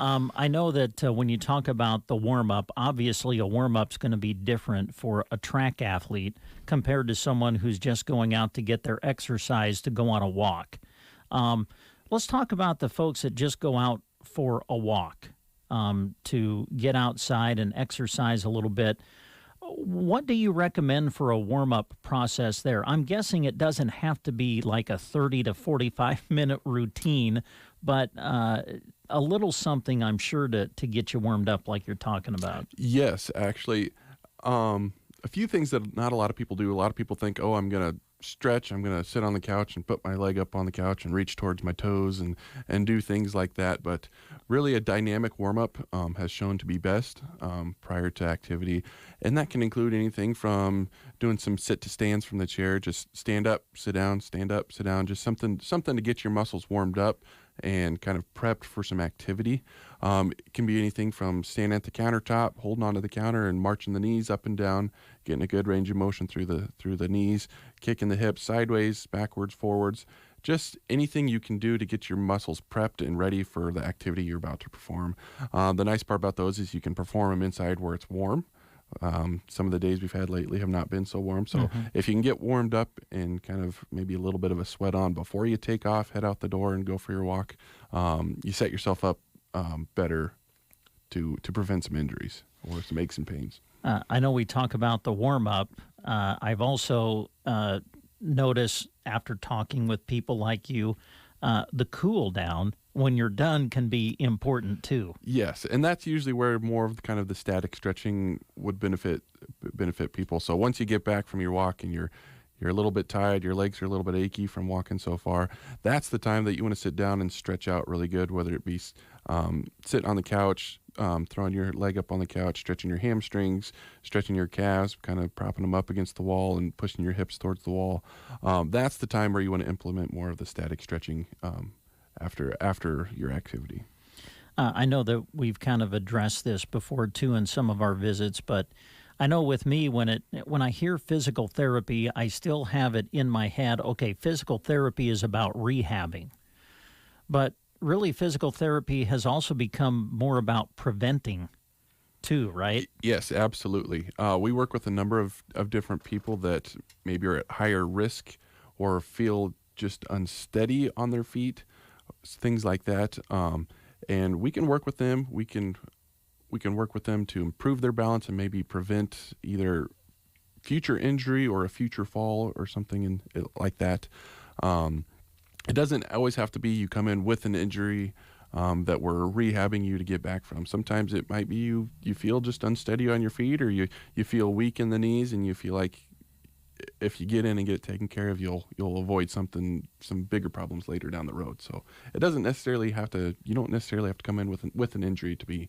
I know that when you talk about the warm-up, obviously a warm-up's going to be different for a track athlete compared to someone who's just going out to get their exercise to go on a walk. Let's talk about the folks that just go out for a walk to get outside and exercise a little bit. What do you recommend for a warm-up process there? I'm guessing it doesn't have to be like a 30 to 45-minute routine, but a little something, I'm sure, to get you warmed up like you're talking about. Yes, actually. A few things that not a lot of people do. A lot of people think, I'm going to stretch, I'm going to sit on the couch and put my leg up on the couch and reach towards my toes and do things like that. But really a dynamic warm-up has shown to be best prior to activity. And that can include anything from doing some sit to stands from the chair, just stand up, sit down, just something to get your muscles warmed up and kind of prepped for some activity. It can be anything from standing at the countertop, holding onto the counter and marching the knees up and down, getting a good range of motion through the knees, kicking the hips sideways, backwards, forwards. Just anything you can do to get your muscles prepped and ready for the activity you're about to perform. The nice part about those is you can perform them inside where it's warm. Some of the days we've had lately have not been so warm. So if you can get warmed up and kind of maybe a little bit of a sweat on before you take off, head out the door and go for your walk, you set yourself up better to prevent some injuries or some aches and pains. I know we talk about the warm-up. I've also noticed after talking with people like you, the cool down when you're done can be important too. Yes, and that's usually where more of the kind of the static stretching would benefit benefit people. So once you get back from your walk and you're a little bit tired, your legs are a little bit achy from walking so far, that's the time that you want to sit down and stretch out really good, whether it be sitting on the couch, throwing your leg up on the couch, stretching your hamstrings, stretching your calves, kind of propping them up against the wall and pushing your hips towards the wall. That's the time where you want to implement more of the static stretching after your activity. I know that we've kind of addressed this before, too, in some of our visits, but I know with me, when I hear physical therapy, I still have it in my head, okay, physical therapy is about rehabbing. But really, physical therapy has also become more about preventing, too, right? Yes, absolutely. We work with a number of different people that maybe are at higher risk or feel just unsteady on their feet, things like that. And we can work with them. We can work with them to improve their balance and maybe prevent either future injury or a future fall or something like that. It doesn't always have to be you come in with an injury that we're rehabbing you to get back from. Sometimes it might be you feel just unsteady on your feet, or you feel weak in the knees, and you feel like if you get in and get it taken care of, you'll avoid some bigger problems later down the road. So it doesn't necessarily have to. You don't necessarily have to come in with an injury to be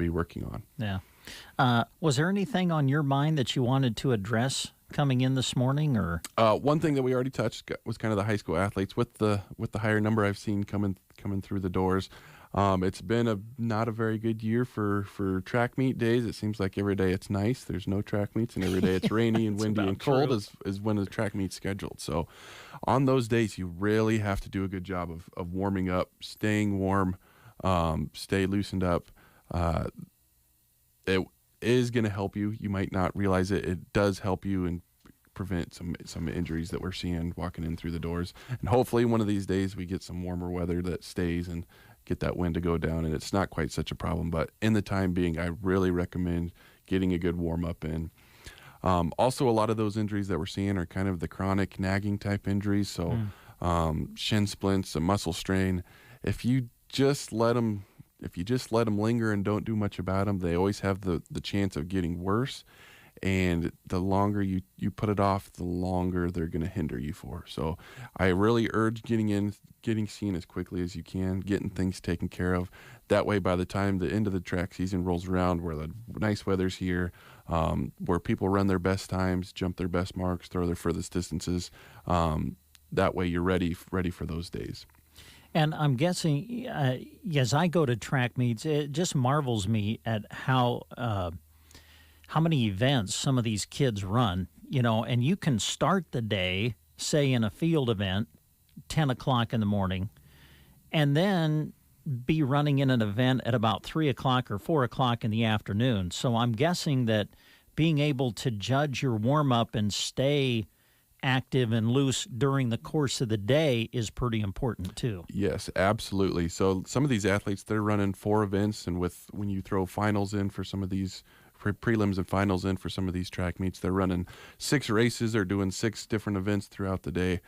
working on. Yeah. Was there anything on your mind that you wanted to address coming in this morning, or? One thing that we already touched was kind of the high school athletes with the higher number I've seen coming through the doors. It's been not a very good year for track meet days. It seems like every day it's nice, there's no track meets, and every day it's rainy and windy and cold is when the track meet's scheduled. So on those days, you really have to do a good job of warming up, staying warm, stay loosened up. It is going to help you. You might not realize it. It does help you and prevent some injuries that we're seeing walking in through the doors. And hopefully one of these days we get some warmer weather that stays and get that wind to go down, and it's not quite such a problem. But in the time being, I really recommend getting a good warm up in. Also, a lot of those injuries that we're seeing are kind of the chronic nagging type injuries. So shin splints, a muscle strain. If you just let them linger and don't do much about them, they always have the chance of getting worse. And the longer you put it off, the longer they're going to hinder you for. So I really urge getting seen as quickly as you can, getting things taken care of. That way, by the time the end of the track season rolls around, where the nice weather's here, where people run their best times, jump their best marks, throw their furthest distances, that way you're ready for those days. And I'm guessing, as I go to track meets, it just marvels me at how many events some of these kids run, and you can start the day, say in a field event, 10 o'clock in the morning, and then be running in an event at about 3 o'clock or 4 o'clock in the afternoon. So I'm guessing that being able to judge your warm-up and stay active and loose during the course of the day is pretty important too. Yes, absolutely. So some of these athletes, they're running 4 events, and when you throw finals in for some of these, for prelims and finals in for some of these track meets, they're running 6 races. They're doing 6 different events throughout the day.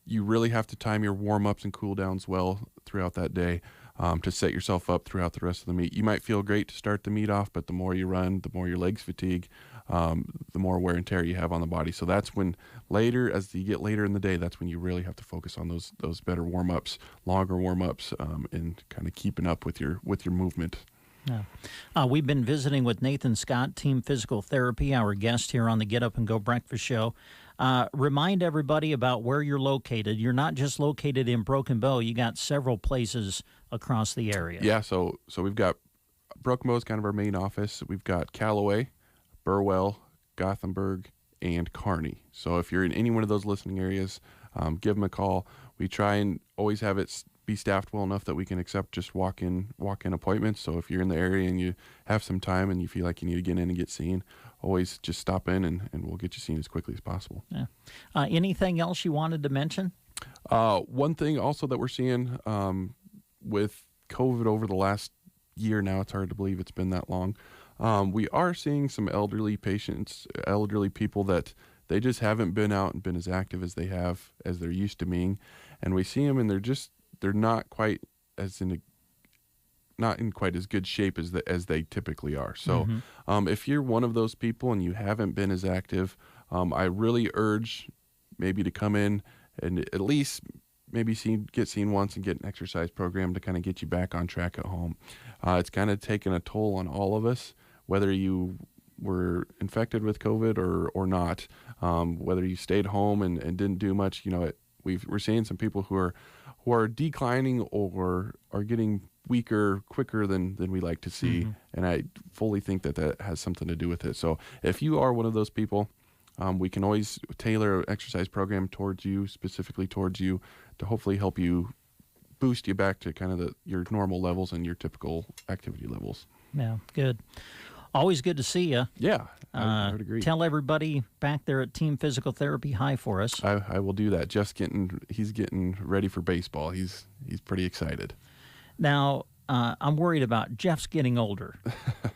You really have to time your warm-ups and cool-downs well throughout that day to set yourself up throughout the rest of the meet. You might feel great to start the meet off, but the more you run, the more your legs fatigue, the more wear and tear you have on the body. So that's when as you get later in the day, that's when you really have to focus on those better warm-ups, longer warm-ups, and kind of keeping up with your movement. Yeah. We've been visiting with Nathan Scott, Team Physical Therapy, our guest here on the Get Up and Go Breakfast Show. Remind everybody about where you're located. You're not just located in Broken Bow. You got several places across the area. Yeah, so we've got Broken Bow is kind of our main office. We've got Callaway, Burwell, Gothenburg, and Kearney. So if you're in any one of those listening areas, give them a call. We try and always have it be staffed well enough that we can accept just walk-in appointments. So if you're in the area and you have some time and you feel like you need to get in and get seen, always just stop in and we'll get you seen as quickly as possible. Yeah. Anything else you wanted to mention? One thing also that we're seeing with COVID over the last year now, it's hard to believe it's been that long. We are seeing some elderly people that they just haven't been out and been as active as they're used to being. And we see them and they're not quite as not in quite as good shape as they typically are. So if you're one of those people and you haven't been as active, I really urge maybe to come in and at least maybe get seen once and get an exercise program to kind of get you back on track at home. It's kind of taken a toll on all of us, whether you were infected with COVID or not, whether you stayed home and didn't do much. We're seeing some people who are declining or are getting weaker quicker than we like to see, and I fully think that has something to do with it. So if you are one of those people, we can always tailor an exercise program specifically towards you, to hopefully help you boost you back to kind of your normal levels and your typical activity levels. Yeah, good. Always good to see you. Yeah, I would agree. Tell everybody back there at Team Physical Therapy hi for us. I will do that. Jeff's he's getting ready for baseball. He's pretty excited. Now, I'm worried about Jeff's getting older.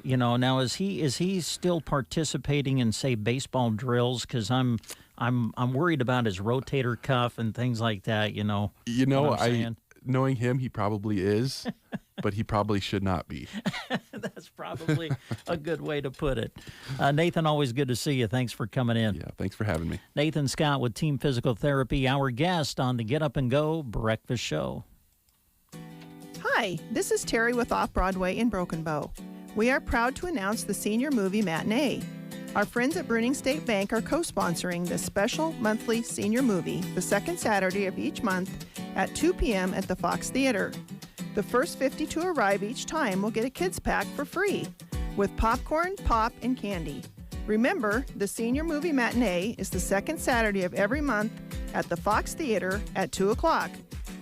Now is he still participating in, say, baseball drills? Because I'm worried about his rotator cuff and things like that. Knowing him, he probably is, but he probably should not be. That's probably a good way to put it. Nathan, always good to see you. Thanks for coming in. Yeah, thanks for having me. Nathan Scott with Team Physical Therapy, our guest on the Get Up and Go Breakfast Show. Hi, this is Terry with Off-Broadway in Broken Bow. We are proud to announce the Senior Movie Matinee. Our friends at Bruning State Bank are co-sponsoring this special monthly senior movie the second Saturday of each month at 2 p.m. at the Fox Theater. The first 50 to arrive each time will get a kids pack for free with popcorn, pop, and candy. Remember, the Senior Movie Matinee is the second Saturday of every month at the Fox Theater at 2 o'clock.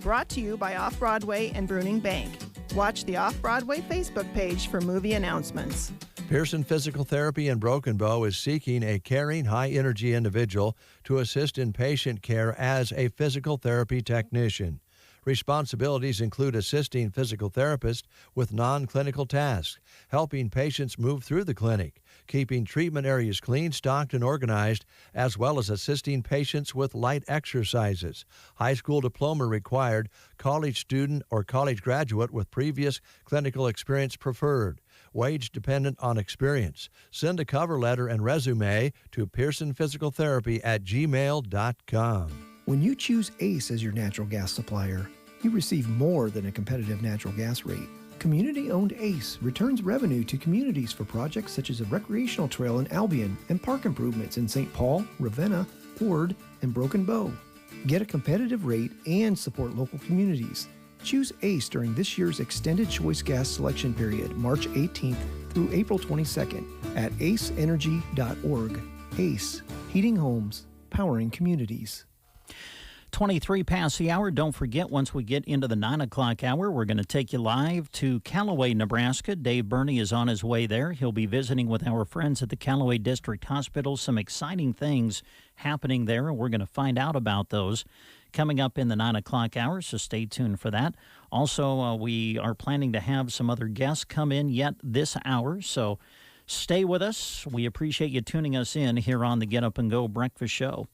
Brought to you by Off-Broadway and Bruning Bank. Watch the Off-Broadway Facebook page for movie announcements. Pearson Physical Therapy in Broken Bow is seeking a caring, high-energy individual to assist in patient care as a physical therapy technician. Responsibilities include assisting physical therapists with non-clinical tasks, helping patients move through the clinic, keeping treatment areas clean, stocked, and organized, as well as assisting patients with light exercises. High school diploma required, college student or college graduate with previous clinical experience preferred. Wage dependent on experience. Send a cover letter and resume to pearsonphysicaltherapy@gmail.com. When you choose ACE as your natural gas supplier, you receive more than a competitive natural gas rate. Community-owned ACE returns revenue to communities for projects such as a recreational trail in Albion and park improvements in St. Paul, Ravenna, Ord, and Broken Bow. Get a competitive rate and support local communities. Choose ACE during this year's Extended Choice Gas Selection Period, March 18th through April 22nd at aceenergy.org. ACE, heating homes, powering communities. 23 past the hour. Don't forget, once we get into the 9 o'clock hour, we're going to take you live to Callaway, Nebraska. Dave Burney is on his way there. He'll be visiting with our friends at the Callaway District Hospital. Some exciting things happening there, and we're going to find out about those coming up in the 9 o'clock hour, so stay tuned for that. Also, we are planning to have some other guests come in yet this hour, so stay with us. We appreciate you tuning us in here on the Get Up and Go Breakfast Show.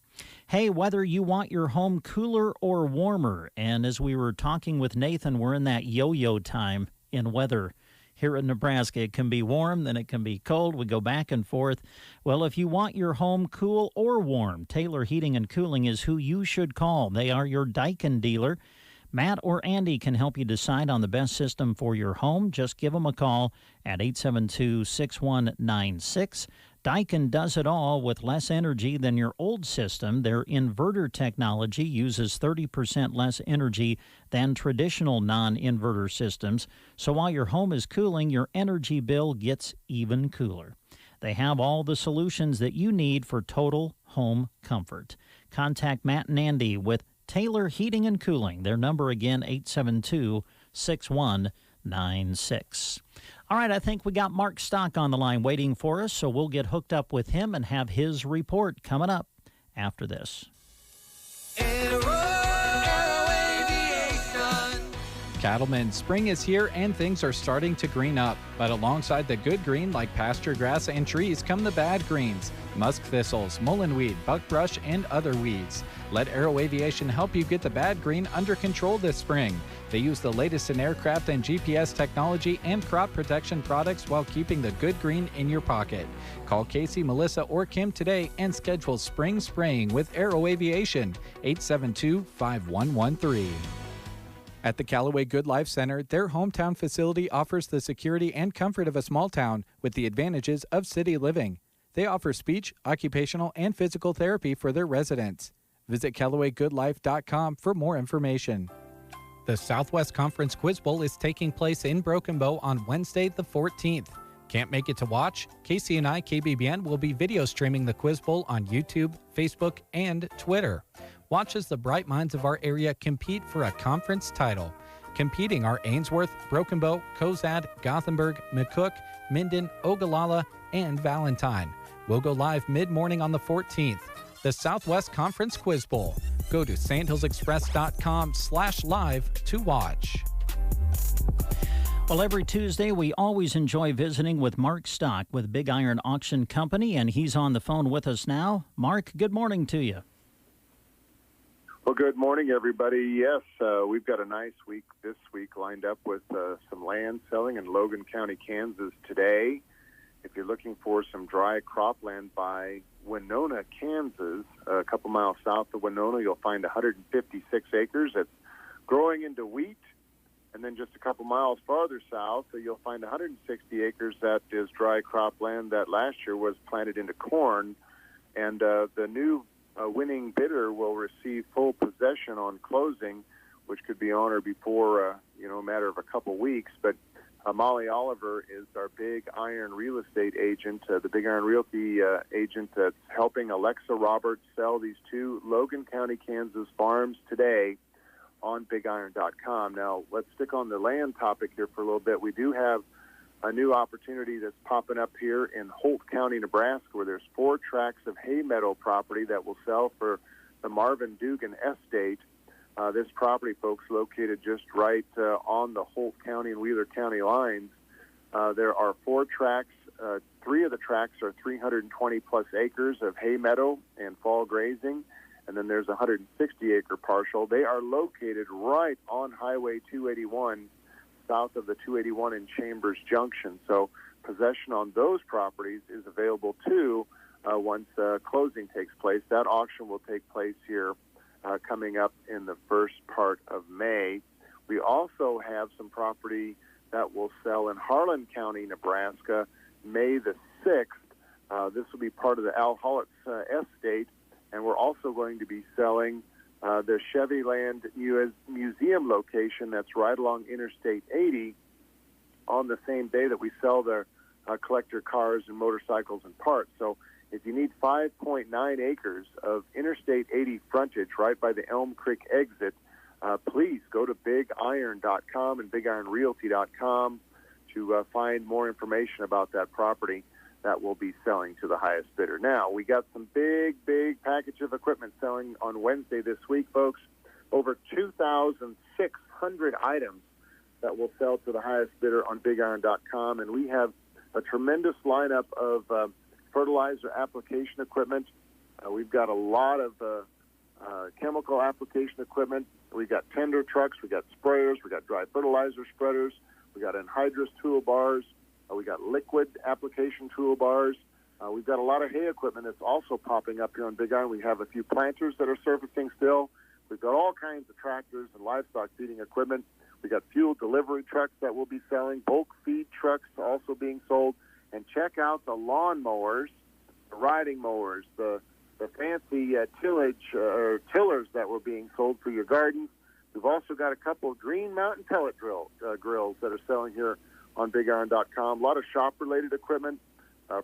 Hey, whether you want your home cooler or warmer, and as we were talking with Nathan, we're in that yo-yo time in weather here in Nebraska. It can be warm, then it can be cold. We go back and forth. Well, if you want your home cool or warm, Taylor Heating and Cooling is who you should call. They are your Daikin dealer. Matt or Andy can help you decide on the best system for your home. Just give them a call at 872-6196. Daikin does it all with less energy than your old system. Their inverter technology uses 30% less energy than traditional non-inverter systems. So while your home is cooling, your energy bill gets even cooler. They have all the solutions that you need for total home comfort. Contact Matt and Andy with Taylor Heating and Cooling. Their number again, 872-6196. All right, I think we got Mark Stock on the line waiting for us, so we'll get hooked up with him and have his report coming up after this. Cattlemen, spring is here and things are starting to green up. But alongside the good green like pasture grass and trees come the bad greens. Musk thistles, mullenweed, buckbrush, and other weeds. Let Aero Aviation help you get the bad green under control this spring. They use the latest in aircraft and GPS technology and crop protection products while keeping the good green in your pocket. Call Casey, Melissa, or Kim today and schedule spring spraying with Aero Aviation, 872-5113. At the Callaway Good Life Center, their hometown facility offers the security and comfort of a small town with the advantages of city living. They offer speech, occupational, and physical therapy for their residents. Visit CallawayGoodLife.com for more information. The Southwest Conference Quiz Bowl is taking place in Broken Bow on Wednesday the 14th. Can't make it to watch? Casey and I, KBBN, will be video streaming the Quiz Bowl on YouTube, Facebook, and Twitter. Watch as the bright minds of our area compete for a conference title. Competing are Ainsworth, Broken Bow, Cozad, Gothenburg, McCook, Minden, Ogallala, and Valentine. We'll go live mid-morning on the 14th. The Southwest Conference Quiz Bowl. Go to sandhillsexpress.com/live to watch. Well, every Tuesday, we always enjoy visiting with Mark Stock with Big Iron Auction Company, and he's on the phone with us now. Mark, good morning to you. Well, good morning, everybody. Yes, we've got a nice week this week lined up with some land selling in Logan County, Kansas today. If you're looking for some dry cropland by Winona, Kansas, a couple miles south of Winona, you'll find 156 acres that's growing into wheat. And then just a couple miles farther south, you'll find 160 acres that is dry cropland that last year was planted into corn. And the new winning bidder will receive full possession on closing, which could be on or before, a matter of a couple weeks. But Molly Oliver is our Big Iron real estate agent, the Big Iron Realty agent that's helping Alexa Roberts sell these two Logan County, Kansas farms today on BigIron.com. Now, let's stick on the land topic here for a little bit. We do have a new opportunity that's popping up here in Holt County, Nebraska, where there's 4 tracts of hay meadow property that will sell for the Marvin Dugan Estate. This property, folks, located just right on the Holt County and Wheeler County lines. There are 4 tracts. 3 of the tracts are 320-plus acres of hay meadow and fall grazing, and then there's a 160-acre partial. They are located right on Highway 281, south of the 281 in Chambers Junction. So possession on those properties is available, too, once closing takes place. That auction will take place here coming up in the first part of May. We also have some property that will sell in Harlan County, Nebraska, May the 6th. This will be part of the Al Hollitt's estate, and we're also going to be selling the Chevy Land Museum location that's right along Interstate 80 on the same day that we sell the collector cars and motorcycles and parts. So if you need 5.9 acres of Interstate 80 frontage right by the Elm Creek exit, please go to BigIron.com and BigIronRealty.com to find more information about that property that will be selling to the highest bidder. Now, we got some big package of equipment selling on Wednesday this week, folks. Over 2,600 items that will sell to the highest bidder on BigIron.com, and we have a tremendous lineup of fertilizer application equipment. We've got a lot of chemical application equipment. We've got tender trucks. We've got sprayers. We've got dry fertilizer spreaders. We've got anhydrous toolbars. We got liquid application toolbars. We've got a lot of hay equipment that's also popping up here on Big Iron. We have a few planters that are surfacing still. We've got all kinds of tractors and livestock feeding equipment. We got fuel delivery trucks that we'll be selling, bulk feed trucks also being sold. And check out the lawn mowers, the riding mowers, the fancy tillers that were being sold for your gardens. We've also got a couple of Green Mountain pellet grills that are selling here on BigIron.com. A lot of shop-related equipment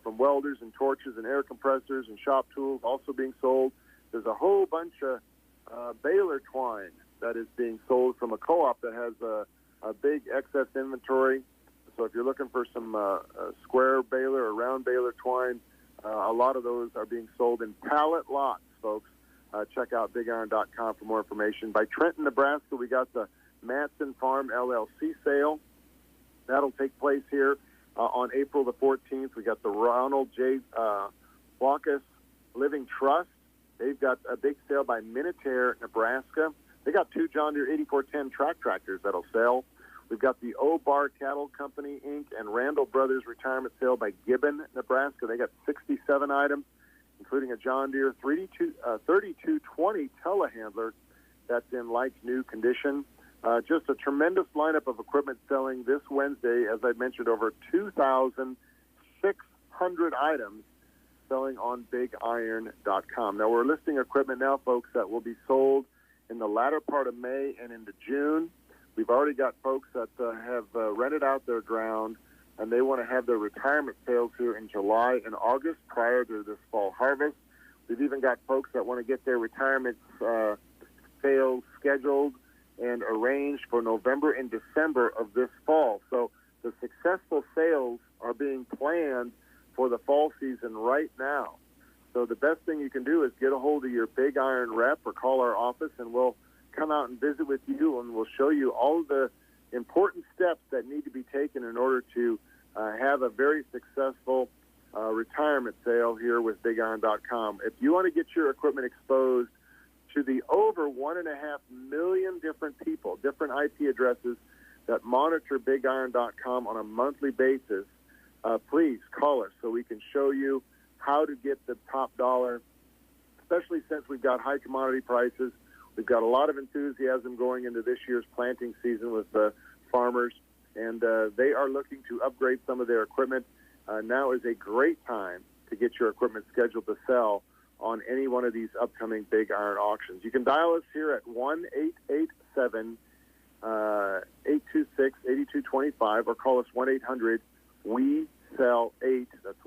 from welders and torches and air compressors and shop tools also being sold. There's a whole bunch of baler twine that is being sold from a co-op that has a big excess inventory. So if you're looking for some square baler or round baler twine, a lot of those are being sold in pallet lots, folks. Check out BigIron.com for more information. By Trenton, Nebraska, we got the Matson Farm LLC sale. That'll take place here on April the 14th. We got the Ronald J. Walkus Living Trust. They've got a big sale by Minutair, Nebraska. They got 2 John Deere 8410 track tractors that'll sell. We've got the O-Bar Cattle Company, Inc. and Randall Brothers Retirement Sale by Gibbon, Nebraska. They got 67 items, including a John Deere 3220 telehandler that's in like-new condition. Just a tremendous lineup of equipment selling this Wednesday. As I mentioned, over 2,600 items selling on BigIron.com. Now, we're listing equipment now, folks, that will be sold in the latter part of May and into June. We've already got folks that have rented out their ground, and they want to have their retirement sales here in July and August prior to this fall harvest. We've even got folks that want to get their retirement sales scheduled and arranged for November and December of this fall. So the successful sales are being planned for the fall season right now. So the best thing you can do is get a hold of your Big Iron rep or call our office, and we'll come out and visit with you, and we'll show you all of the important steps that need to be taken in order to have a very successful retirement sale here with BigIron.com. If you want to get your equipment exposed to the over 1.5 million different people, different IP addresses that monitor BigIron.com on a monthly basis, please call us so we can show you how to get the top dollar, especially since we've got high commodity prices. We've got a lot of enthusiasm going into this year's planting season with the farmers, and they are looking to upgrade some of their equipment. Now is a great time to get your equipment scheduled to sell on any one of these upcoming Big Iron auctions. You can dial us here at 1-887-826-8225 or call us 1-800-WE-SELL-8. That's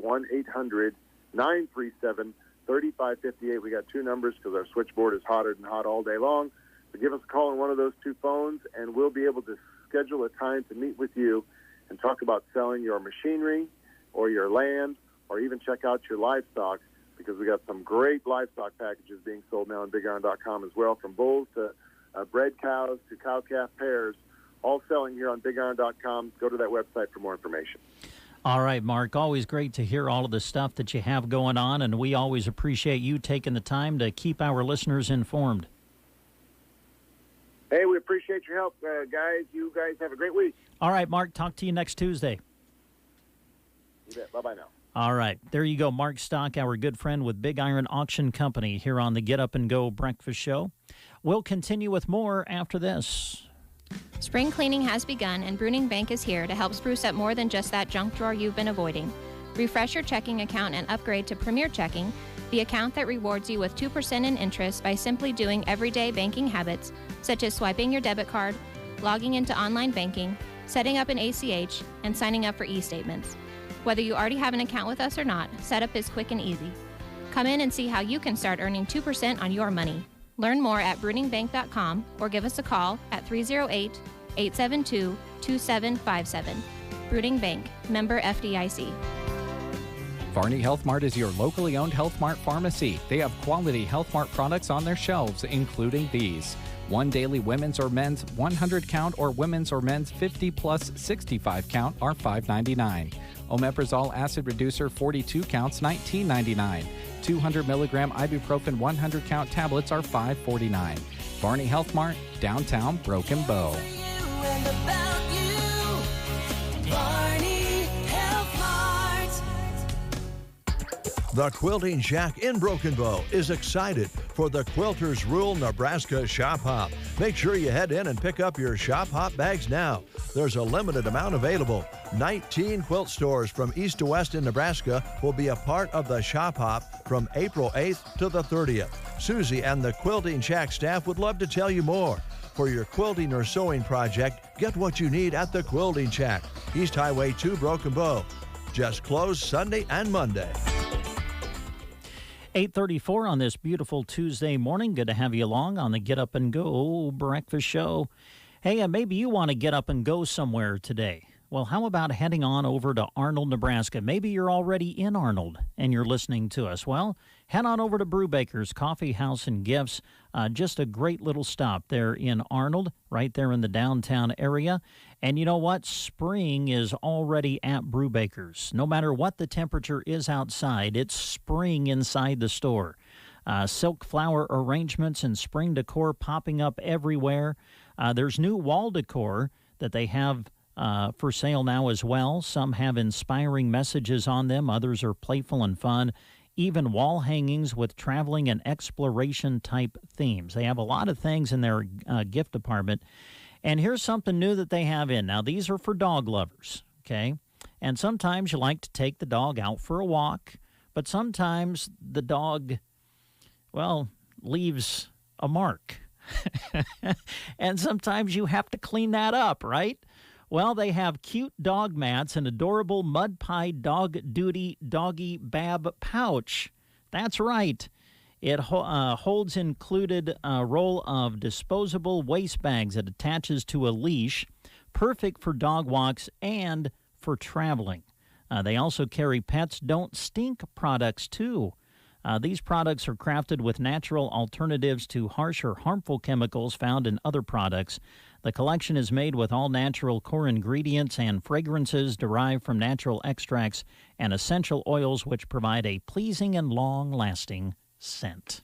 1-800-937-3558. We got 2 numbers because our switchboard is hotter than hot all day long. So give us a call on one of those 2 phones, and we'll be able to schedule a time to meet with you and talk about selling your machinery or your land or even check out your livestock, because we got some great livestock packages being sold now on BigIron.com as well, from bulls to bred cows to cow-calf pairs, all selling here on BigIron.com. Go to that website for more information. All right, Mark, always great to hear all of the stuff that you have going on, and we always appreciate you taking the time to keep our listeners informed. Hey, we appreciate your help, guys. You guys have a great week. All right, Mark, talk to you next Tuesday. You bet. Bye-bye now. All right, there you go, Mark Stock, our good friend with Big Iron Auction Company here on the Get Up and Go Breakfast Show. We'll continue with more after this. Spring cleaning has begun, and Bruning Bank is here to help spruce up more than just that junk drawer you've been avoiding. Refresh your checking account and upgrade to Premier Checking, the account that rewards you with 2% in interest by simply doing everyday banking habits, such as swiping your debit card, logging into online banking, setting up an ACH, and signing up for e-statements. Whether you already have an account with us or not, setup is quick and easy. Come in and see how you can start earning 2% on your money. Learn more at bruningbank.com or give us a call at 308-872-2757. Bruning Bank, member FDIC. Varney Health Mart is your locally owned Health Mart pharmacy. They have quality Health Mart products on their shelves, including these: 1 daily women's or men's 100 count or women's or men's 50 plus 65 count are $5.99. Omeprazole acid reducer 42 counts $19.99. 200 milligram ibuprofen 100 count tablets are $5.49. Varney Health Mart, downtown Broken Bow. The Quilting Shack in Broken Bow is excited for the Quilters Rule Nebraska Shop Hop. Make sure you head in and pick up your Shop Hop bags now. There's a limited amount available. 19 quilt stores from east to west in Nebraska will be a part of the Shop Hop from April 8th to the 30th. Susie and the Quilting Shack staff would love to tell you more. For your quilting or sewing project, get what you need at the Quilting Shack, East Highway 2, Broken Bow. Just closed Sunday and Monday. 8:34 on this beautiful Tuesday morning. Good to have you along on the Get Up and Go Breakfast Show. Hey, maybe you want to get up and go somewhere today. Well, how about heading on over to Arnold, Nebraska? Maybe you're already in Arnold and you're listening to us. Well, head on over to Brubaker's Coffee House and Gifts. Just a great little stop there in Arnold, right there in the downtown area. And you know what? Spring is already at Brubaker's. No matter what the temperature is outside, it's spring inside the store. silk flower arrangements and spring decor popping up everywhere. There's new wall decor that they have for sale now as well. Some have inspiring messages on them. Others are playful and fun. Even wall hangings with traveling and exploration type themes. They have a lot of things in their gift department. And here's something new that they have in. Now, these are for dog lovers, okay? And sometimes you like to take the dog out for a walk, but sometimes the dog, well, leaves a mark. And sometimes you have to clean that up, right? Well, they have cute dog mats and adorable mud pie dog duty doggy bab pouch. That's right. It holds included a roll of disposable waste bags that attaches to a leash, perfect for dog walks and for traveling. They also carry Pets Don't Stink products, too. These products are crafted with natural alternatives to harsh or harmful chemicals found in other products. The collection is made with all-natural core ingredients and fragrances derived from natural extracts and essential oils which provide a pleasing and long-lasting scent.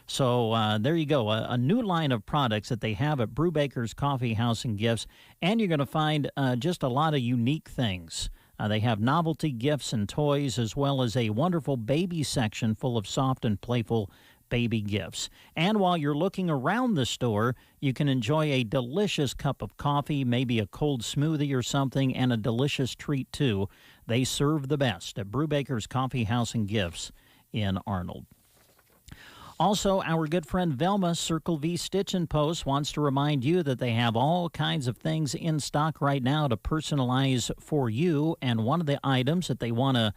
So there you go, a new line of products that they have at Brubaker's Coffee House and Gifts, and you're going to find just a lot of unique things. They have novelty gifts and toys, as well as a wonderful baby section full of soft and playful baby gifts. And while you're looking around the store, you can enjoy a delicious cup of coffee, maybe a cold smoothie or something, and a delicious treat, too. They serve the best at Brubaker's Coffee House and Gifts in Arnold. Also, our good friend Velma, Circle V Stitch and Post, wants to remind you that they have all kinds of things in stock right now to personalize for you. And one of the items that they want to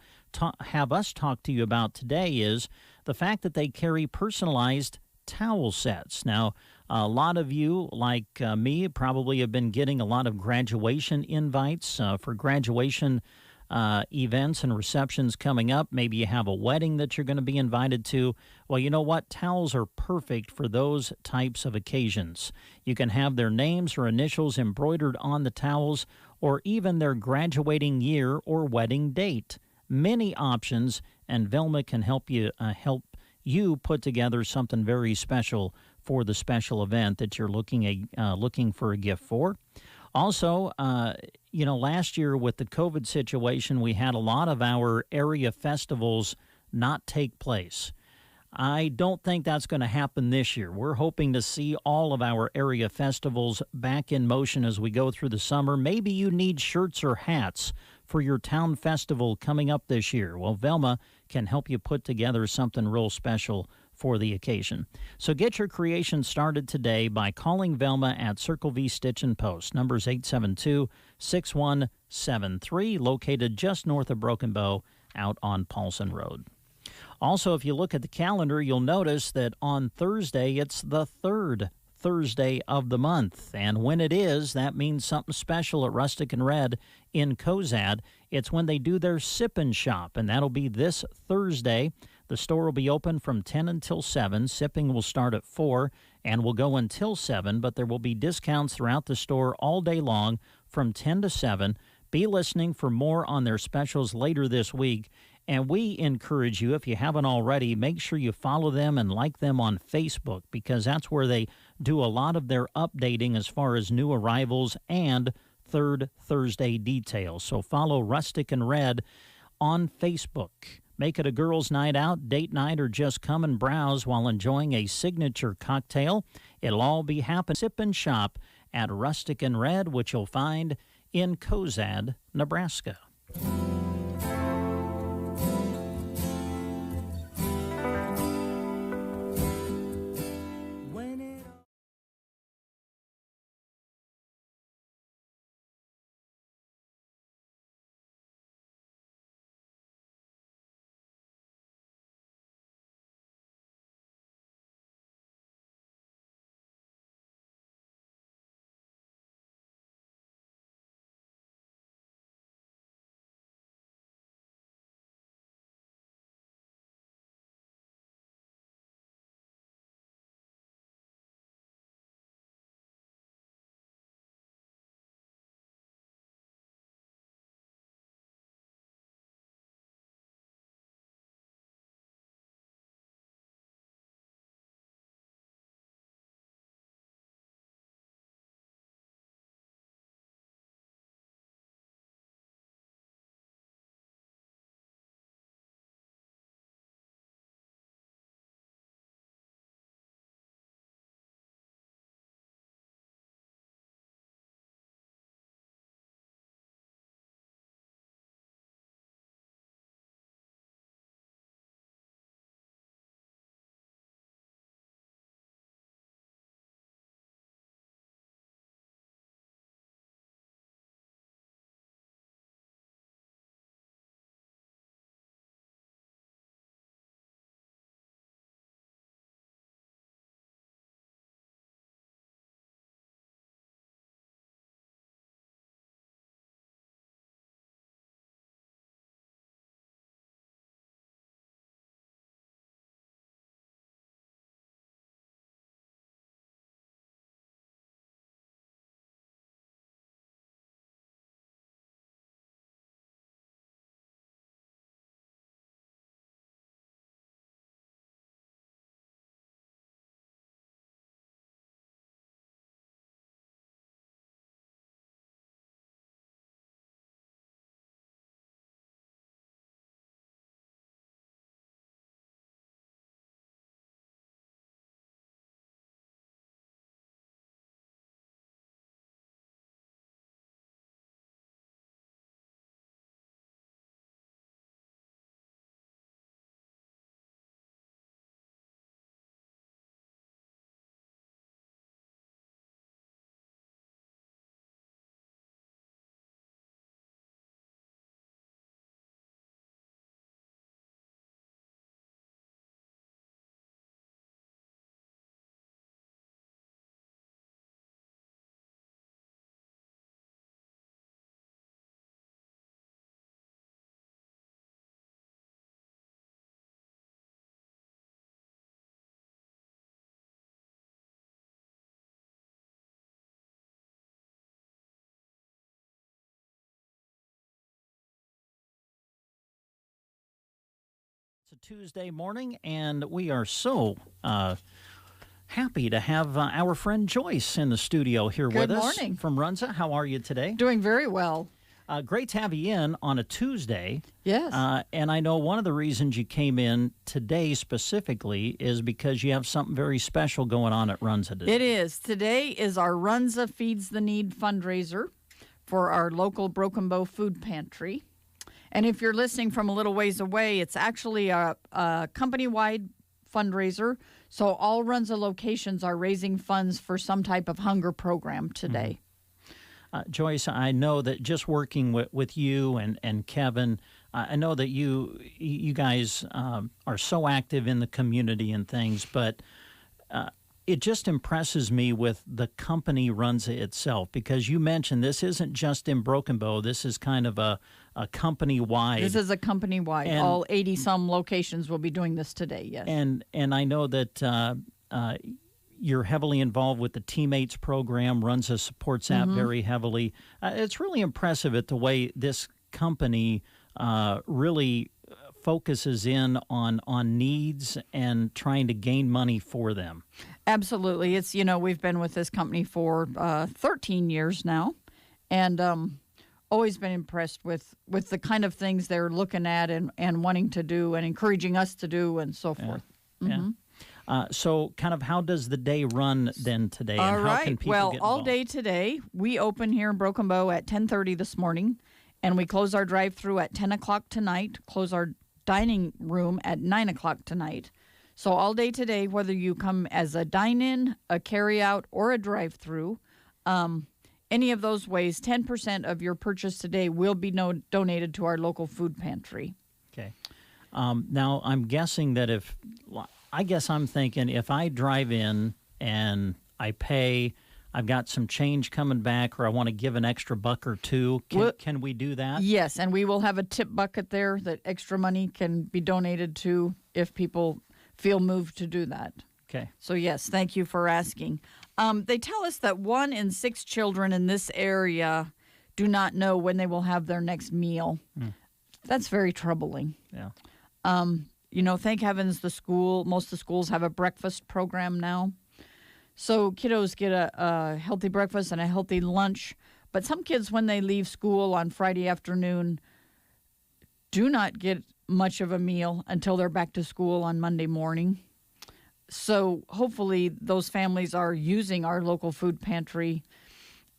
have us talk to you about today is the fact that they carry personalized towel sets. Now, a lot of you, like me, probably have been getting a lot of graduation invites for graduation events and receptions coming up. Maybe you have a wedding that you're going to be invited to. Well, you know what? Towels are perfect for those types of occasions. You can have their names or initials embroidered on the towels, or even their graduating year or wedding date. Many options, and Velma can help you put together something very special for the special event that you're looking for a gift for. Also, last year with the COVID situation, we had a lot of our area festivals not take place. I don't think that's going to happen this year. We're hoping to see all of our area festivals back in motion as we go through the summer. Maybe you need shirts or hats for your town festival coming up this year. Well, Velma can help you put together something real special for the occasion. So get your creation started today by calling Velma at Circle V Stitch and Post. Number's 872-6173, located just north of Broken Bow out on Paulson Road. Also, if you look at the calendar, you'll notice that on Thursday, it's the third Thursday of the month. And when it is, that means something special at Rustic and Red in Cozad. It's when they do their Sip and Shop, and that'll be this Thursday. The store will be open from 10 until 7. Sipping will start at 4 and will go until 7, but there will be discounts throughout the store all day long from 10 to 7. Be listening for more on their specials later this week. And we encourage you, if you haven't already, make sure you follow them and like them on Facebook, because that's where they do a lot of their updating as far as new arrivals and Third Thursday details. So follow Rustic and Red on Facebook. Make it a girls' night out, date night, or just come and browse while enjoying a signature cocktail. It'll all be happening Sip and Shop at Rustic and Red, which you'll find in Cozad, Nebraska. It's a Tuesday morning, and we are so happy to have our friend Joyce in the studio here with us. Good morning. From Runza. How are you today? Doing very well. Great to have you in on a Tuesday. Yes. And I know one of the reasons you came in today specifically is because you have something very special going on at Runza today. It is. Today is our Runza Feeds the Need fundraiser for our local Broken Bow food pantry. And if you're listening from a little ways away, it's actually a company-wide fundraiser. So all Runza locations are raising funds for some type of hunger program today. Joyce, I know that just working with you and Kevin, I know that you guys are so active in the community and things, but it just impresses me with the company Runza itself, because you mentioned this isn't just in Broken Bow. This is kind of a company-wide. This is a company-wide. All 80-some locations will be doing this today, yes. And I know that you're heavily involved with the Teammates program. Runza supports that very heavily. It's really impressive at the way this company really focuses in on needs and trying to gain money for them. Absolutely. It's, we've been with this company for 13 years now, and always been impressed with the kind of things they're looking at and wanting to do and encouraging us to do and so forth. Yeah. So kind of how does the day run then today? All and right. How can people well, get all involved? day today, we open here in Broken Bow at 10:30 this morning, and we close our drive-through at 10 o'clock tonight, close our dining room at 9 o'clock tonight. So all day today, whether you come as a dine-in, a carry-out, or a drive-through, any of those ways, 10% of your purchase today will be donated to our local food pantry. Okay. Now, I'm guessing that I'm thinking if I drive in and I pay, I've got some change coming back, or I want to give an extra buck or two, can we do that? Yes, and we will have a tip bucket there that extra money can be donated to if people feel moved to do that. Okay. So, yes, thank you for asking. They tell us that 1 in 6 children in this area do not know when they will have their next meal. That's very troubling. Yeah. Thank heavens most of the schools have a breakfast program now. So kiddos get a healthy breakfast and a healthy lunch. But some kids, when they leave school on Friday afternoon, do not get much of a meal until they're back to school on Monday morning. So hopefully those families are using our local food pantry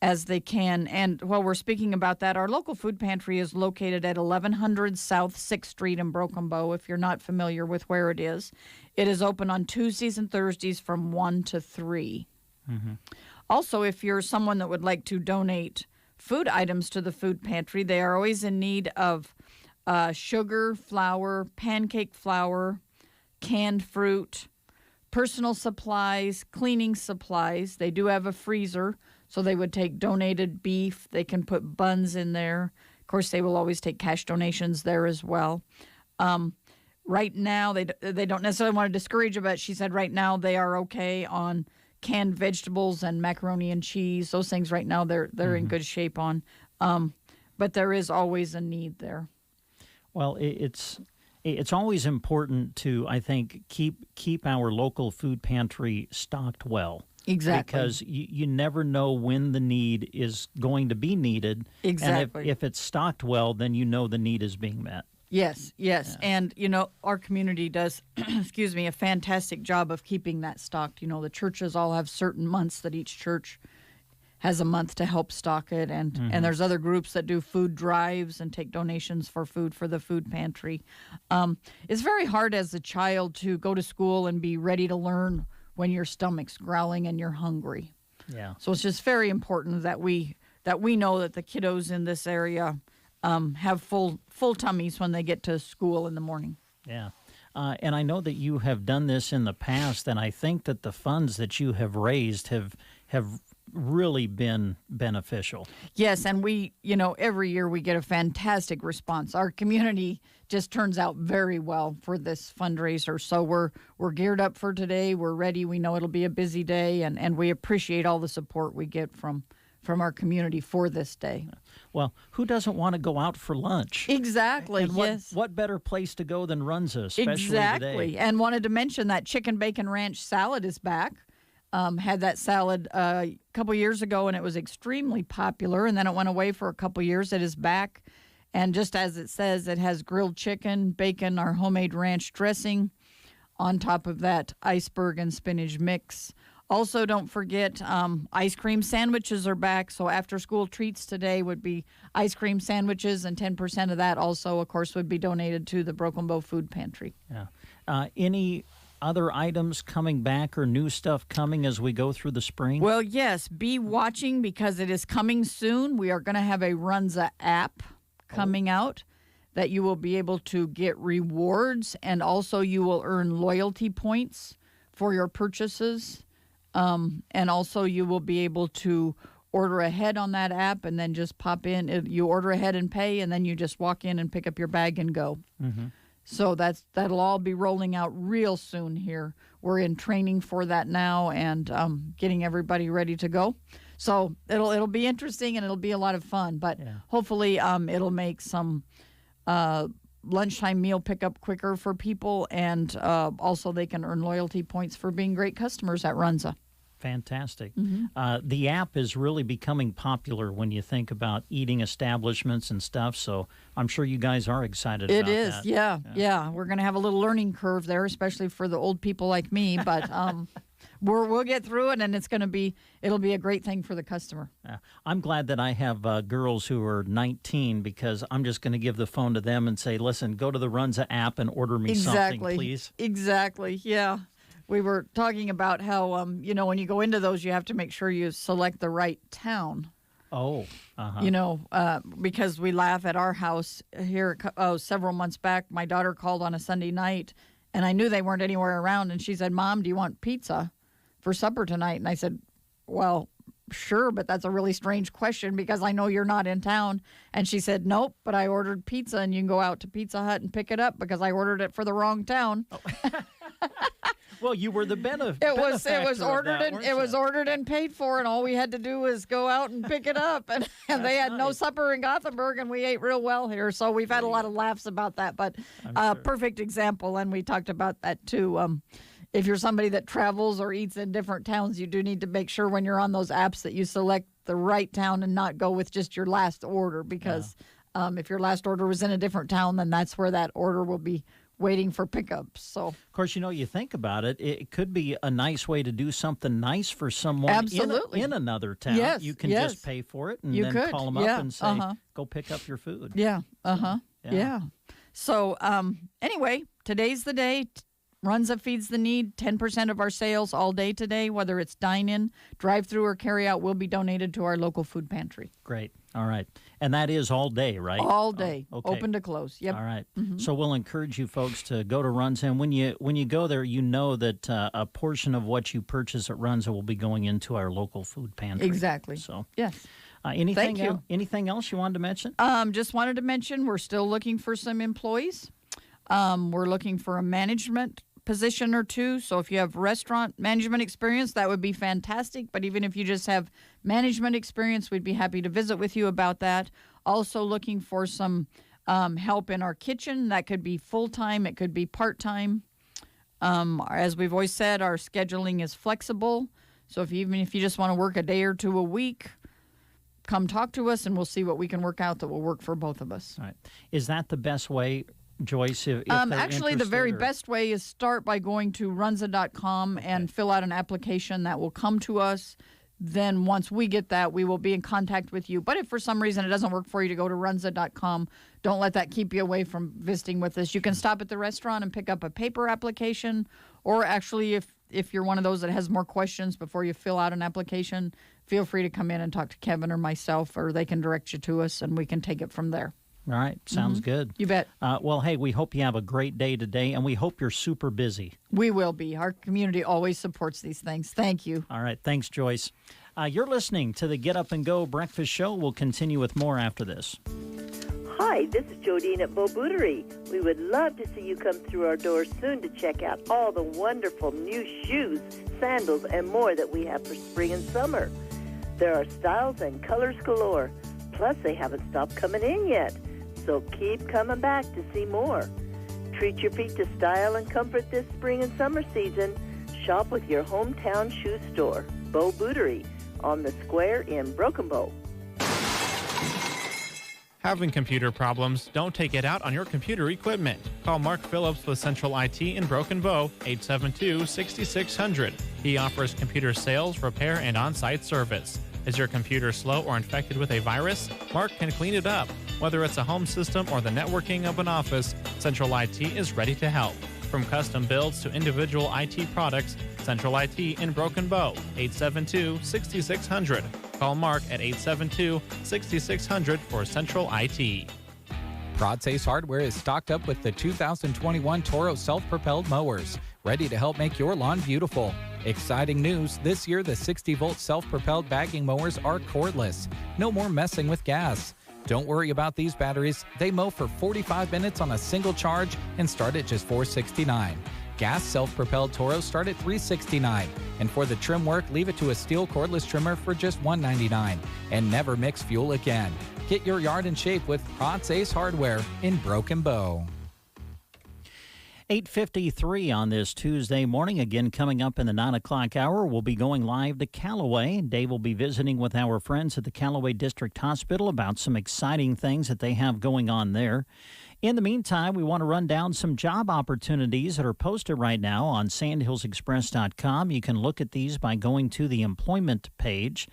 as they can. And while we're speaking about that, our local food pantry is located at 1100 South 6th Street in Broken Bow, if you're not familiar with where it is. It is open on Tuesdays and Thursdays from 1 to 3. Also, if you're someone that would like to donate food items to the food pantry, they are always in need of sugar, flour, pancake flour, canned fruit, personal supplies, cleaning supplies. They do have a freezer, so they would take donated beef. They can put buns in there. Of course, they will always take cash donations there as well. Right now, they don't necessarily want to discourage it, but she said right now they are okay on canned vegetables and macaroni and cheese. Those things right now they're in good shape on. But there is always a need there. Well, it's always important to, I think, keep our local food pantry stocked well. Exactly. Because you never know when the need is going to be needed. Exactly. And if it's stocked well, then you know the need is being met. Yes. Yeah. And, our community does, a fantastic job of keeping that stocked. The churches all have certain months that each church has a month to help stock it. And there's other groups that do food drives and take donations for food for the food pantry. It's very hard as a child to go to school and be ready to learn when your stomach's growling and you're hungry. Yeah. So it's just very important that we know that the kiddos in this area have full tummies when they get to school in the morning. Yeah. And I know that you have done this in the past, and I think that the funds that you have raised have really been beneficial. Yes, and we, every year we get a fantastic response. Our community just turns out very well for this fundraiser. So we're geared up for today. We're ready. We know it'll be a busy day, and we appreciate all the support we get from from our community for this day. Well, who doesn't want to go out for lunch? Exactly, And yes. what better place to go than Runza, especially Exactly. today? And wanted to mention that chicken bacon ranch salad is back. Had that salad a couple years ago, and it was extremely popular, and then it went away for a couple years. It is back. And just as it says, it has grilled chicken, bacon, our homemade ranch dressing. On top of that, iceberg and spinach mix. Also, don't forget, ice cream sandwiches are back. So after-school treats today would be ice cream sandwiches, and 10% of that also, of course, would be donated to the Broken Bow Food Pantry. Yeah. Any other items coming back or new stuff coming as we go through the spring? Well, yes. Be watching because it is coming soon. We are going to have a Runza app coming out that you will be able to get rewards, and also you will earn loyalty points for your purchases. And also you will be able to order ahead on that app and then just pop in. You order ahead and pay, and then you just walk in and pick up your bag and go. Mm-hmm. So that'll all be rolling out real soon here. We're in training for that now and getting everybody ready to go. So it'll be interesting and it'll be a lot of fun. But hopefully it'll make some lunchtime meal pickup quicker for people, and also they can earn loyalty points for being great customers at Runza. Fantastic. Mm-hmm. The app is really becoming popular when you think about eating establishments and stuff, so I'm sure you guys are excited about that. It is, yeah. We're going to have a little learning curve there, especially for the old people like me, but we'll get through it, and it'll be a great thing for the customer. I'm glad that I have girls who are 19, because I'm just going to give the phone to them and say, listen, go to the Runza app and order me something, please. Exactly, yeah. We were talking about how, when you go into those, you have to make sure you select the right town. Oh, uh-huh. Because we laugh at our house here several months back. My daughter called on a Sunday night, and I knew they weren't anywhere around, and she said, Mom, do you want pizza for supper tonight? And I said, well, sure, but that's a really strange question because I know you're not in town. And she said, nope, but I ordered pizza, and you can go out to Pizza Hut and pick it up because I ordered it for the wrong town. Oh. Well, you were the benefactor. It was ordered and paid for, and all we had to do was go out and pick it up. And they had no supper in Gothenburg, and we ate real well here. So we've had a lot of laughs about that. But perfect example, and we talked about that too. If you're somebody that travels or eats in different towns, you do need to make sure when you're on those apps that you select the right town and not go with just your last order, because if your last order was in a different town, then that's where that order will be waiting for pickup. So, of course, you think about it, it could be a nice way to do something nice for someone in another town. Yes, you can just pay for it and then call them up and say, go pick up your food. Yeah, yeah. So, anyway, today's the day. Runza feeds the need. 10% of our sales all day today, whether it's dine-in, drive-through, or carry-out, will be donated to our local food pantry. Great. All right. And that is all day, right? All day. Okay. Open to close. Yep. All right. Mm-hmm. So we'll encourage you folks to go to Runza. And when you go there, you know that a portion of what you purchase at Runza will be going into our local food pantry. Exactly. So, yes. Anything Thank you. Anything else you wanted to mention? Just wanted to mention we're still looking for some employees. We're looking for a management position or two. So if you have restaurant management experience, that would be fantastic. But even if you just have management experience, we'd be happy to visit with you about that. Also looking for some help in our kitchen. That could be full-time. It could be part-time. As we've always said, our scheduling is flexible. So even if you just want to work a day or two a week, come talk to us and we'll see what we can work out that will work for both of us. All right. Is that the best way, Joyce? If actually, the very best way is start by going to runza.com and fill out an application that will come to us. Then once we get that, we will be in contact with you. But if for some reason it doesn't work for you to go to runza.com, don't let that keep you away from visiting with us. You can stop at the restaurant and pick up a paper application, or actually if you're one of those that has more questions before you fill out an application, feel free to come in and talk to Kevin or myself, or they can direct you to us and we can take it from there. All right. Sounds good. You bet. Well, hey, we hope you have a great day today, and we hope you're super busy. We will be. Our community always supports these things. Thank you. All right. Thanks, Joyce. You're listening to the Get Up and Go Breakfast Show. We'll continue with more after this. Hi, this is Jodine at Bow Bootery. We would love to see you come through our doors soon to check out all the wonderful new shoes, sandals, and more that we have for spring and summer. There are styles and colors galore. Plus, they haven't stopped coming in yet. So keep coming back to see more. Treat your feet to style and comfort this spring and summer season. Shop with your hometown shoe store, Bow Bootery, on the square in Broken Bow. Having computer problems? Don't take it out on your computer equipment. Call Mark Phillips with Central IT in Broken Bow, 872-6600. He offers computer sales, repair, and on-site service. Is your computer slow or infected with a virus? Mark can clean it up. Whether it's a home system or the networking of an office, Central IT is ready to help. From custom builds to individual IT products, Central IT in Broken Bow, 872-6600. Call Mark at 872-6600 for Central IT. Ace Hardware is stocked up with the 2021 Toro Self-Propelled Mowers, ready to help make your lawn beautiful. Exciting news, this year the 60-volt self-propelled bagging mowers are cordless. No more messing with gas. Don't worry about these batteries. They mow for 45 minutes on a single charge and start at just $469. Gas self-propelled Toros start at $369. And for the trim work, leave it to a steel cordless trimmer for just $199. And never mix fuel again. Get your yard in shape with Ace Hardware in Broken Bow. 8:53 on this Tuesday morning. Again, coming up in the 9 o'clock hour, we'll be going live to Callaway. Dave will be visiting with our friends at the Callaway District Hospital about some exciting things that they have going on there. In the meantime, we want to run down some job opportunities that are posted right now on sandhillsexpress.com. You can look at these by going to the employment page.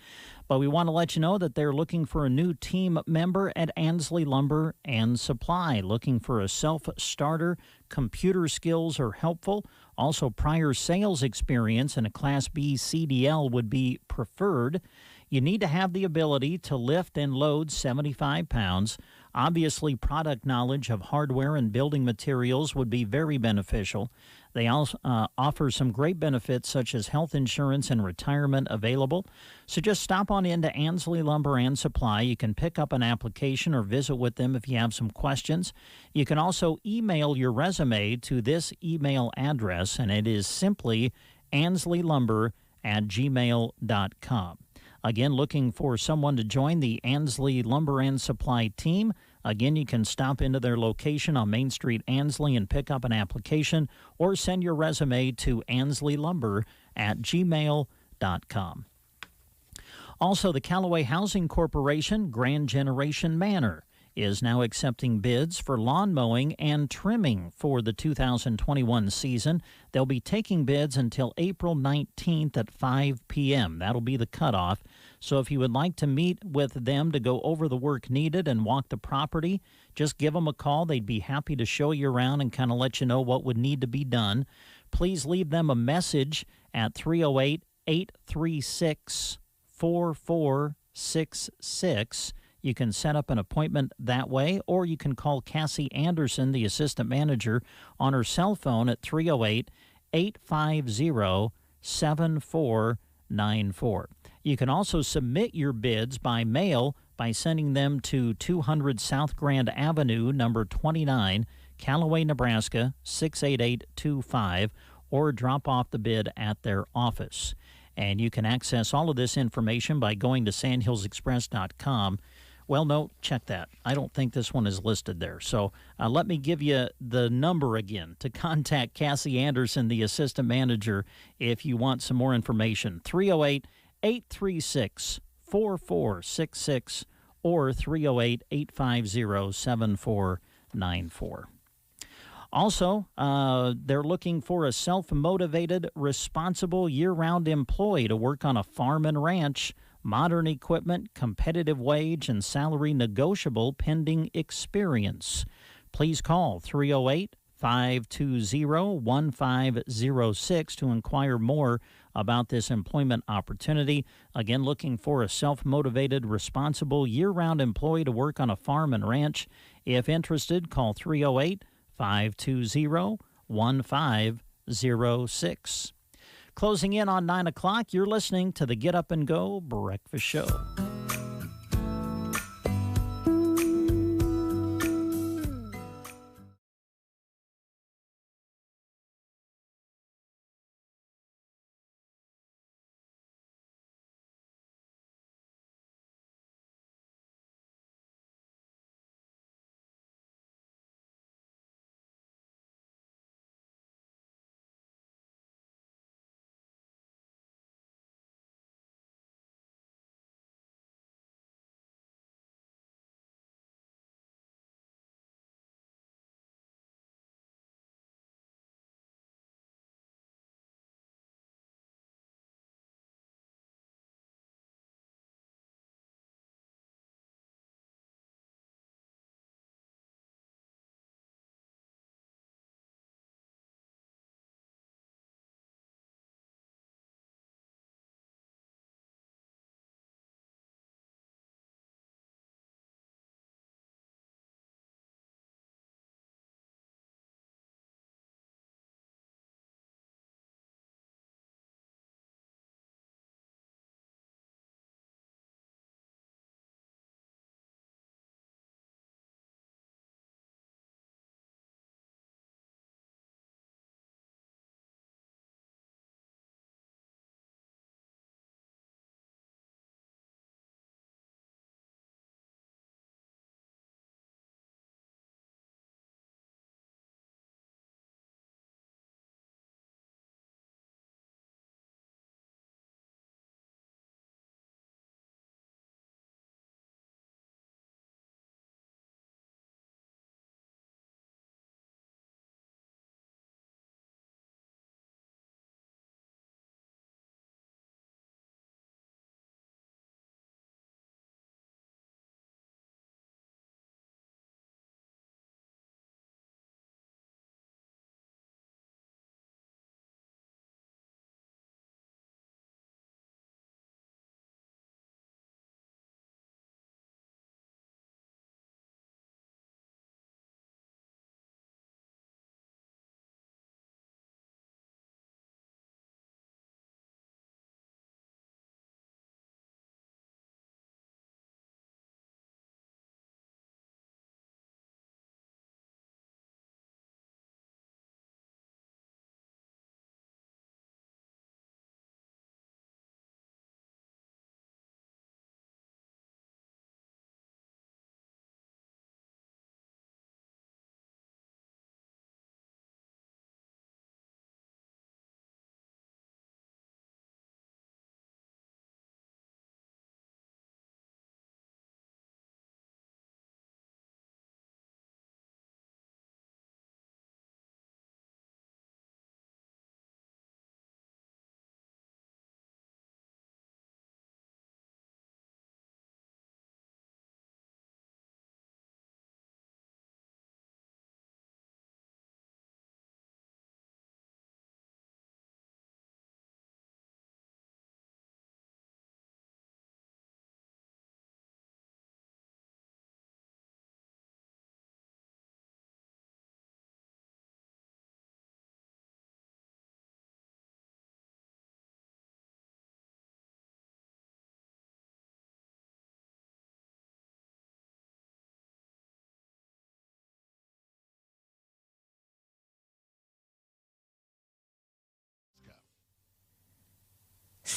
But we want to let you know that they're looking for a new team member at Ansley Lumber and Supply. Looking for a self-starter. Computer skills are helpful. Also, prior sales experience and a Class B CDL would be preferred. You need to have the ability to lift and load 75 pounds. Obviously, product knowledge of hardware and building materials would be very beneficial. They also offer some great benefits such as health insurance and retirement available. So just stop on into Ansley Lumber and Supply. You can pick up an application or visit with them if you have some questions. You can also email your resume to this email address, and it is simply ansley.lumber@gmail.com. Again, looking for someone to join the Ansley Lumber and Supply team. Again, you can stop into their location on Main Street, Ansley, and pick up an application or send your resume to ansleylumber@gmail.com. Also, the Callaway Housing Corporation Grand Generation Manor is now accepting bids for lawn mowing and trimming for the 2021 season. They'll be taking bids until April 19th at 5 p.m. That'll be the cutoff. So if you would like to meet with them to go over the work needed and walk the property, just give them a call. They'd be happy to show you around and kind of let you know what would need to be done. Please leave them a message at 308-836-4466. You can set up an appointment that way, or you can call Cassie Anderson, the assistant manager, on her cell phone at 308-850-7494. You can also submit your bids by mail by sending them to 200 South Grand Avenue, number 29, Callaway, Nebraska, 68825, or drop off the bid at their office. And you can access all of this information by going to sandhillsexpress.com. Well, no, check that. I don't think this one is listed there. So let me give you the number again to contact Cassie Anderson, the assistant manager, if you want some more information. 308-836-4466 or 308-850-7494. Also, they're looking for a self-motivated, responsible, year-round employee to work on a farm and ranch. Modern equipment, competitive wage, and salary negotiable pending experience. Please call 308-520-1506 to inquire more about this employment opportunity. Again, looking for a self-motivated, responsible, year-round employee to work on a farm and ranch. If interested, call 308-520-1506. Closing in on 9 o'clock, you're listening to the Get Up and Go Breakfast Show.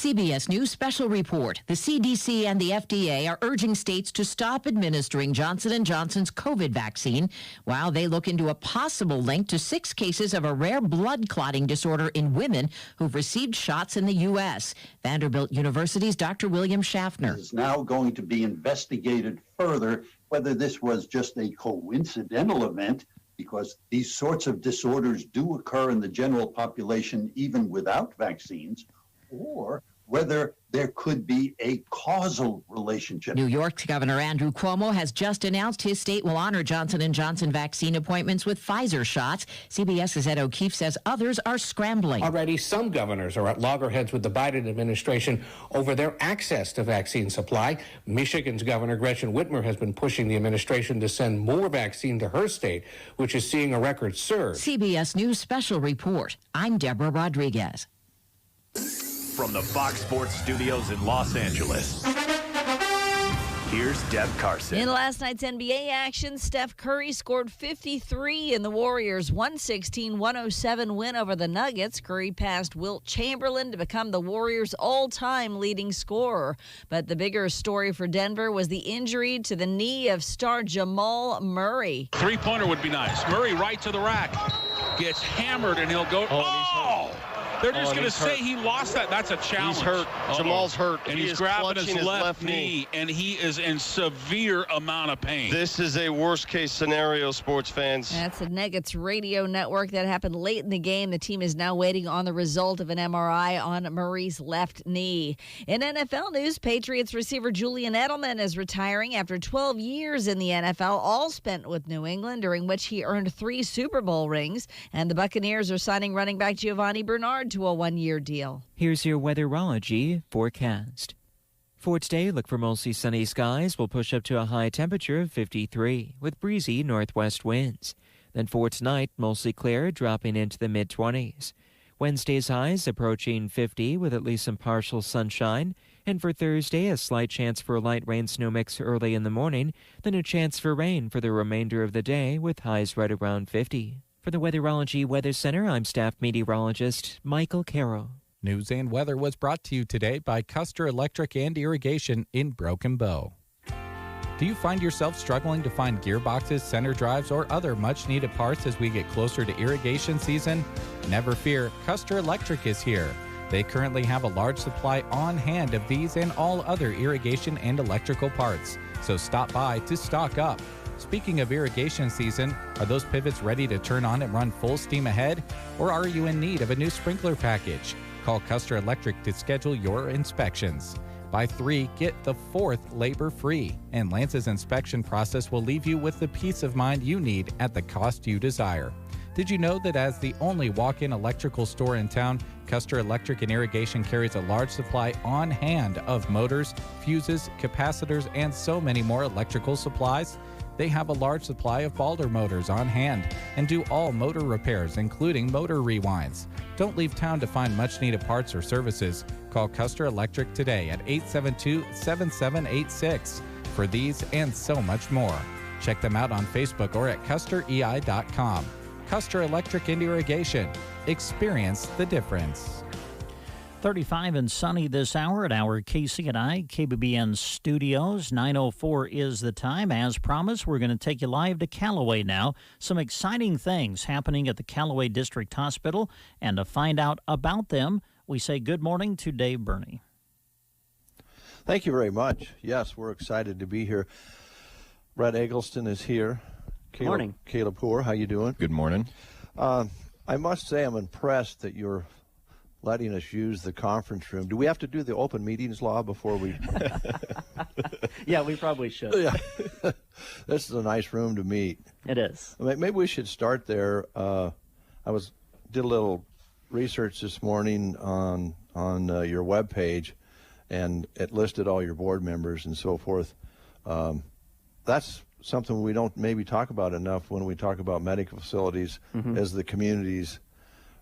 CBS News special report. The CDC and the FDA are urging states to stop administering Johnson & Johnson's COVID vaccine while they look into a possible link to 6 cases of a rare blood clotting disorder in women who've received shots in the U.S. Vanderbilt University's Dr. William Schaffner. It's now going to be investigated further whether this was just a coincidental event, because these sorts of disorders do occur in the general population even without vaccines, or whether there could be a causal relationship. New York's Governor Andrew Cuomo has just announced his state will honor Johnson & Johnson vaccine appointments with Pfizer shots. CBS's Ed O'Keefe says others are scrambling. Already, some governors are at loggerheads with the Biden administration over their access to vaccine supply. Michigan's Governor Gretchen Whitmer has been pushing the administration to send more vaccine to her state, which is seeing a record surge. CBS News special report. I'm Deborah Rodriguez. From the Fox Sports Studios in Los Angeles, here's Deb Carson. In last night's NBA action, Steph Curry scored 53 in the Warriors' 116-107 win over the Nuggets. Curry passed Wilt Chamberlain to become the Warriors' all-time leading scorer. But the bigger story for Denver was the injury to the knee of star Jamal Murray. Three-pointer would be nice. Murray right to the rack. Gets hammered, and he'll go, They're just going to say he lost that. That's a challenge. He's hurt. Jamal's hurt. And he's grabbing his left knee, and he is in severe amount of pain. This is a worst-case scenario, sports fans. That's the Nuggets radio network. That happened late in the game. The team is now waiting on the result of an MRI on Murray's left knee. In NFL news, Patriots receiver Julian Edelman is retiring after 12 years in the NFL, all spent with New England, during which he earned 3 Super Bowl rings. And the Buccaneers are signing running back Giovanni Bernard to a 1-year deal. Here's your Weatherology forecast. For today, look for mostly sunny skies. We'll push up to a high temperature of 53 with breezy northwest winds. Then for tonight, mostly clear, dropping into the mid-20s. Wednesday's highs approaching 50 with at least some partial sunshine. And for Thursday, a slight chance for a light rain snow mix early in the morning, then a chance for rain for the remainder of the day with highs right around 50. For the Weatherology Weather Center, I'm staff meteorologist Michael Caro. News and weather was brought to you today by Custer Electric and Irrigation in Broken Bow. Do you find yourself struggling to find gearboxes, center drives, or other much-needed parts as we get closer to irrigation season? Never fear, Custer Electric is here. They currently have a large supply on hand of these and all other irrigation and electrical parts, so stop by to stock up. Speaking of irrigation season, are those pivots ready to turn on and run full steam ahead? Or are you in need of a new sprinkler package? Call Custer Electric to schedule your inspections. Buy 3, get the 4th labor-free. And Lance's inspection process will leave you with the peace of mind you need at the cost you desire. Did you know that as the only walk-in electrical store in town, Custer Electric and Irrigation carries a large supply on hand of motors, fuses, capacitors, and so many more electrical supplies? They have a large supply of Balder motors on hand and do all motor repairs, including motor rewinds. Don't leave town to find much-needed parts or services. Call Custer Electric today at 872-7786 for these and so much more. Check them out on Facebook or at custerei.com. Custer Electric and Irrigation. Experience the difference. 35 and sunny this hour at our KCNI KBBN studios. 9:04 is the time. As promised, we're going to take you live to Callaway now. Some exciting things happening at the Callaway District Hospital. And to find out about them, we say good morning to Dave Burney. Thank you very much. Yes, we're excited to be here. Brett Eggleston is here. Caleb, Morning. Caleb Poor, how you doing? Good morning. I must say I'm impressed that you're letting us use the conference room. Do we have to do the open meetings law before we... Yeah, we probably should. Yeah. This is a nice room to meet. It is. Maybe we should start there. I did a little research this morning on your webpage, and it listed all your board members and so forth. That's something we don't maybe talk about enough when we talk about medical facilities as the community's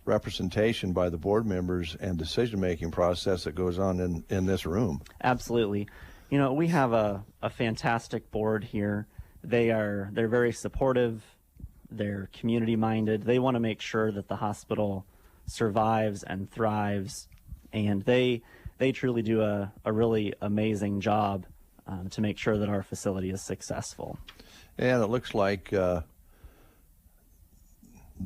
representation by the board members and decision-making process that goes on in this room. Absolutely. You know, we have a fantastic board here. They're very supportive. They're community-minded. They want to make sure that the hospital survives and thrives, and they they truly do a really amazing job to make sure that our facility is successful. And it looks like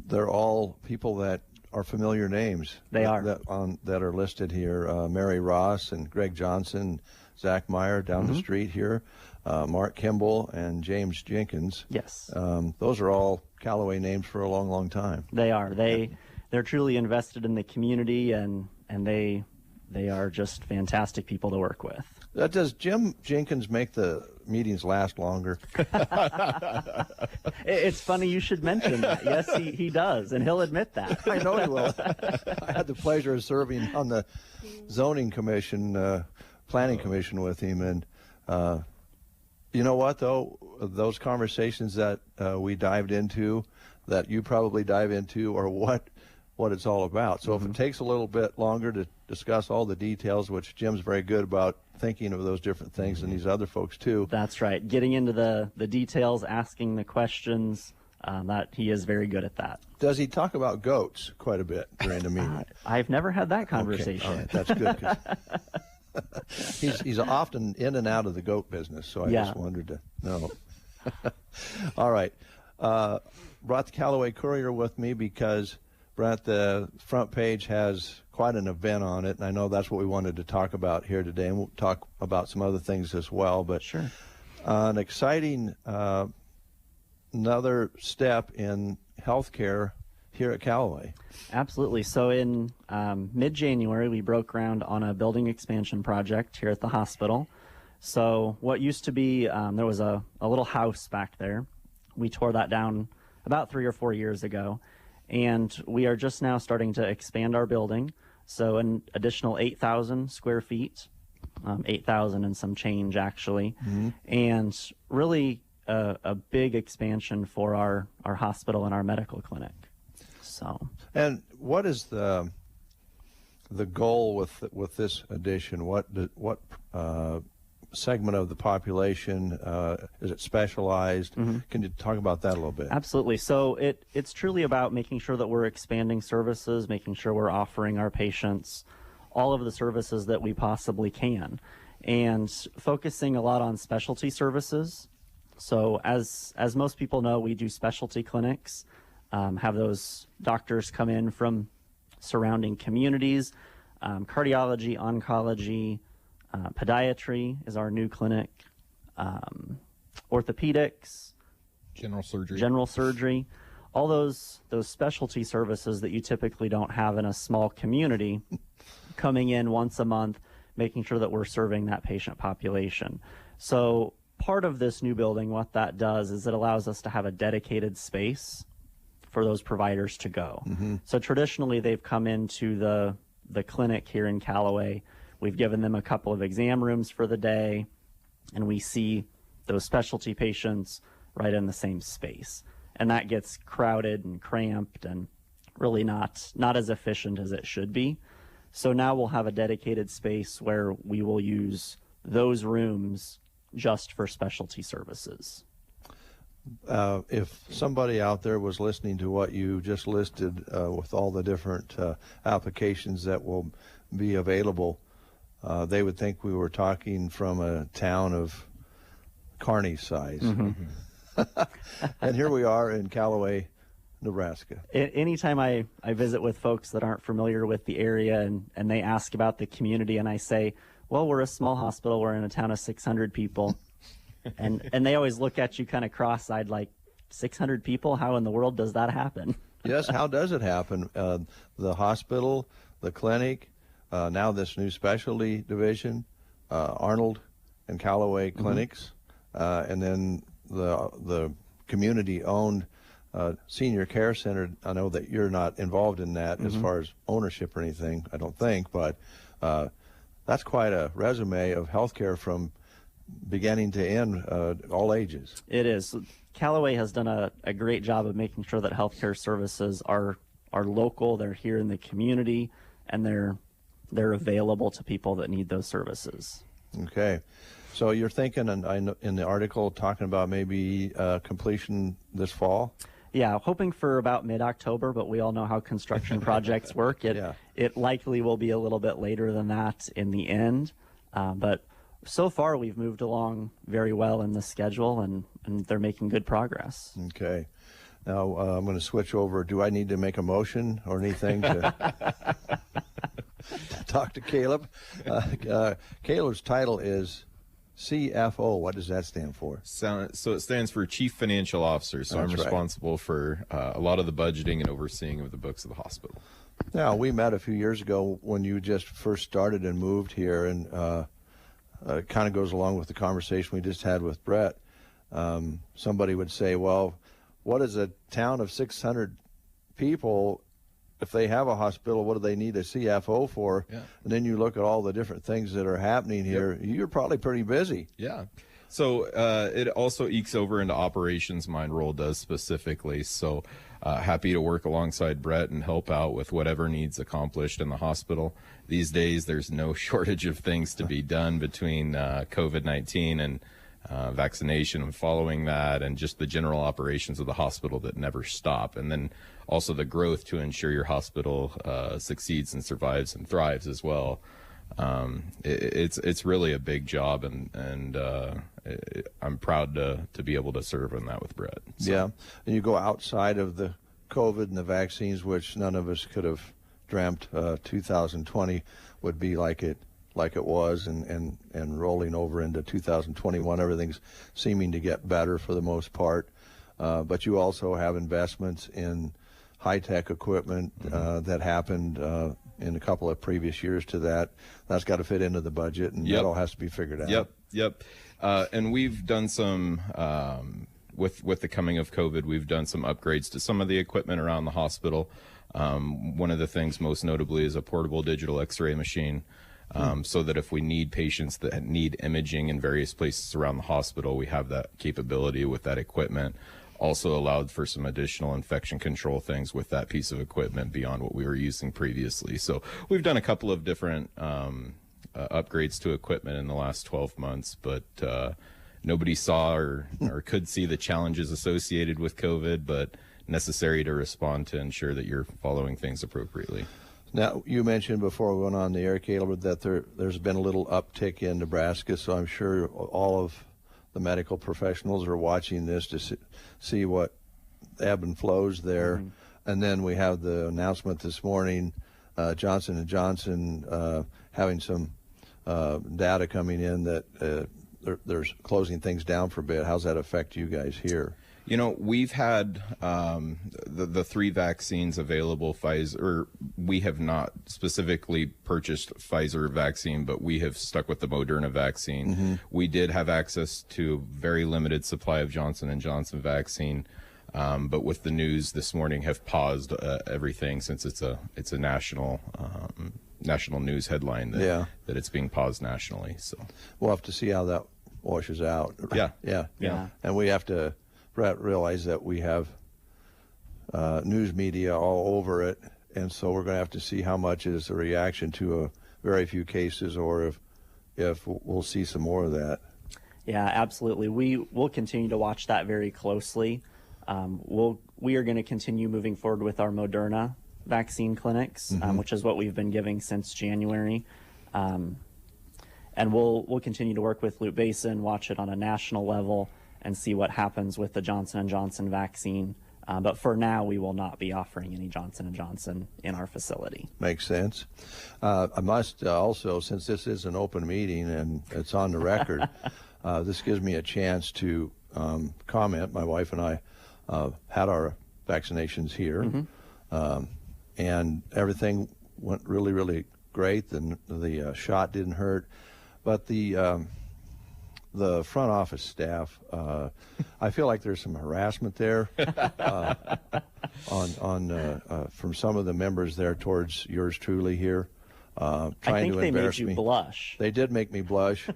they're all people that are familiar names. They are. That are listed here. Mary Ross and Greg Johnson, Zach Meyer down the street here, Mark Kimball and James Jenkins. Yes. Those are all Callaway names for a long, long time. They are. They're truly invested in the community, and they are just fantastic people to work with. Does Jim Jenkins make the meetings last longer? It's funny you should mention that. Yes, he does, and he'll admit that. I know he will. I had the pleasure of serving on the zoning commission, planning commission with him, and you know what, though? Those conversations that we dived into, that you probably dive into, are what it's all about. So if it takes a little bit longer to discuss all the details, which Jim's very good about thinking of those different things, and these other folks too. That's right. Getting into the details, asking the questions, that he is very good at that. Does he talk about goats quite a bit during the meeting? I've never had that conversation. Okay. All right. That's good. 'Cause he's often in and out of the goat business, so I just wanted to know. All right. Brought the Callaway Courier with me because, Brent, the front page has quite an event on it, and I know that's what we wanted to talk about here today, and we'll talk about some other things as well. But sure, an exciting another step in healthcare here at Callaway. Absolutely. So in mid-January, we broke ground on a building expansion project here at the hospital. So what used to be, there was a little house back there. We tore that down about 3 or 4 years ago, and we are just now starting to expand our building. So an additional 8,000 square feet, 8,000 and some change actually, and really a big expansion for our hospital and our medical clinic. So. And what is the goal with this addition? What segment of the population is it specialized? Can you talk about that a little bit? Absolutely. So it's truly about making sure that we're expanding services, making sure we're offering our patients all of the services that we possibly can, and focusing a lot on specialty services. So as most people know, we do specialty clinics, have those doctors come in from surrounding communities, cardiology, oncology, podiatry is our new clinic, orthopedics, general surgery, all those specialty services that you typically don't have in a small community, coming in once a month, making sure that we're serving that patient population. So part of this new building, what that does is it allows us to have a dedicated space for those providers to go. So traditionally they've come into the clinic here in Callaway. We've given them a couple of exam rooms for the day, and we see those specialty patients right in the same space. And that gets crowded and cramped and really not as efficient as it should be. So now we'll have a dedicated space where we will use those rooms just for specialty services. If somebody out there was listening to what you just listed with all the different applications that will be available, they would think we were talking from a town of Kearney size. And here we are in Callaway, Nebraska. Anytime I visit with folks that aren't familiar with the area and they ask about the community, and I say, well, we're a small hospital, we're in a town of 600 people. And they always look at you kind of cross-eyed like, 600 people? How in the world does that happen? Yes, how does it happen? The hospital, the clinic, now this new specialty division, Arnold and Callaway clinics, and then the community-owned senior care center. I know that you're not involved in that as far as ownership or anything, I don't think, but that's quite a resume of healthcare from beginning to end, all ages. It is. Callaway has done a great job of making sure that healthcare services are local, they're here in the community, and they're available to people that need those services. Okay. So you're thinking, and I know in the article, talking about maybe completion this fall? Yeah, hoping for about mid-October, but we all know how construction projects work. It likely will be a little bit later than that in the end. But so far, we've moved along very well in the schedule, and they're making good progress. Okay. Now, I'm going to switch over. Do I need to make a motion or anything to talk to Caleb? Caleb's title is CFO. What does that stand for? So it stands for Chief Financial Officer. So I'm responsible for a lot of the budgeting and overseeing of the books of the hospital. Now, we met a few years ago when you just first started and moved here, and it kind of goes along with the conversation we just had with Brett. Somebody would say, well, what is a town of 600 people, if they have a hospital, what do they need a CFO for? Yeah. And then you look at all the different things that are happening here. Yep. You're probably pretty busy. Yeah. So it also ekes over into operations, my role does specifically. So happy to work alongside Brett and help out with whatever needs accomplished in the hospital. These days, there's no shortage of things to be done between COVID-19 and vaccination and following that, and just the general operations of the hospital that never stop. And then also the growth to ensure your hospital succeeds and survives and thrives as well. It's really a big job, and I'm proud to be able to serve in that with Brett. So. Yeah, and you go outside of the COVID and the vaccines, which none of us could have dreamt 2020 would be like it was, and rolling over into 2021, everything's seeming to get better for the most part. But you also have investments in high-tech equipment that happened in a couple of previous years to that. That's got to fit into the budget, and that all has to be figured out. Yep. And we've done some, with the coming of COVID, we've done some upgrades to some of the equipment around the hospital. One of the things most notably is a portable digital x-ray machine. So that if we need patients that need imaging in various places around the hospital, we have that capability with that equipment. Also allowed for some additional infection control things with that piece of equipment beyond what we were using previously. So we've done a couple of different upgrades to equipment in the last 12 months, but nobody saw or could see the challenges associated with COVID, but necessary to respond to ensure that you're following things appropriately. Now, you mentioned before we went on the air, Caleb, that there's been a little uptick in Nebraska, so I'm sure all of the medical professionals are watching this to see what ebb and flows there. Mm-hmm. And then we have the announcement this morning, Johnson & Johnson having some data coming in that they're closing things down for a bit. How's that affect you guys here? You know, we've had the 3 vaccines available. Pfizer, we have not specifically purchased Pfizer vaccine, but we have stuck with the Moderna vaccine. Mm-hmm. We did have access to a very limited supply of Johnson & Johnson vaccine, but with the news this morning have paused everything since it's a national news headline that it's being paused nationally. So we'll have to see how that washes out. Yeah. And we have to realize that we have news media all over it, and so we're going to have to see how much is a reaction to a very few cases, or if we'll see some more of that. Yeah, absolutely. We will continue to watch that very closely. We are going to continue moving forward with our Moderna vaccine clinics, which is what we've been giving since January. And we'll continue to work with Loop Basin, watch it on a national level, and see what happens with the Johnson & Johnson vaccine. But for now, we will not be offering any Johnson & Johnson in our facility. Makes sense. I must also, since this is an open meeting and it's on the record, this gives me a chance to comment. My wife and I had our vaccinations here, and everything went really, really great. The shot didn't hurt, but the front office staff, I feel like there's some harassment there from some of the members there towards yours truly here, trying to embarrass me. I think they made you blush. They did make me blush.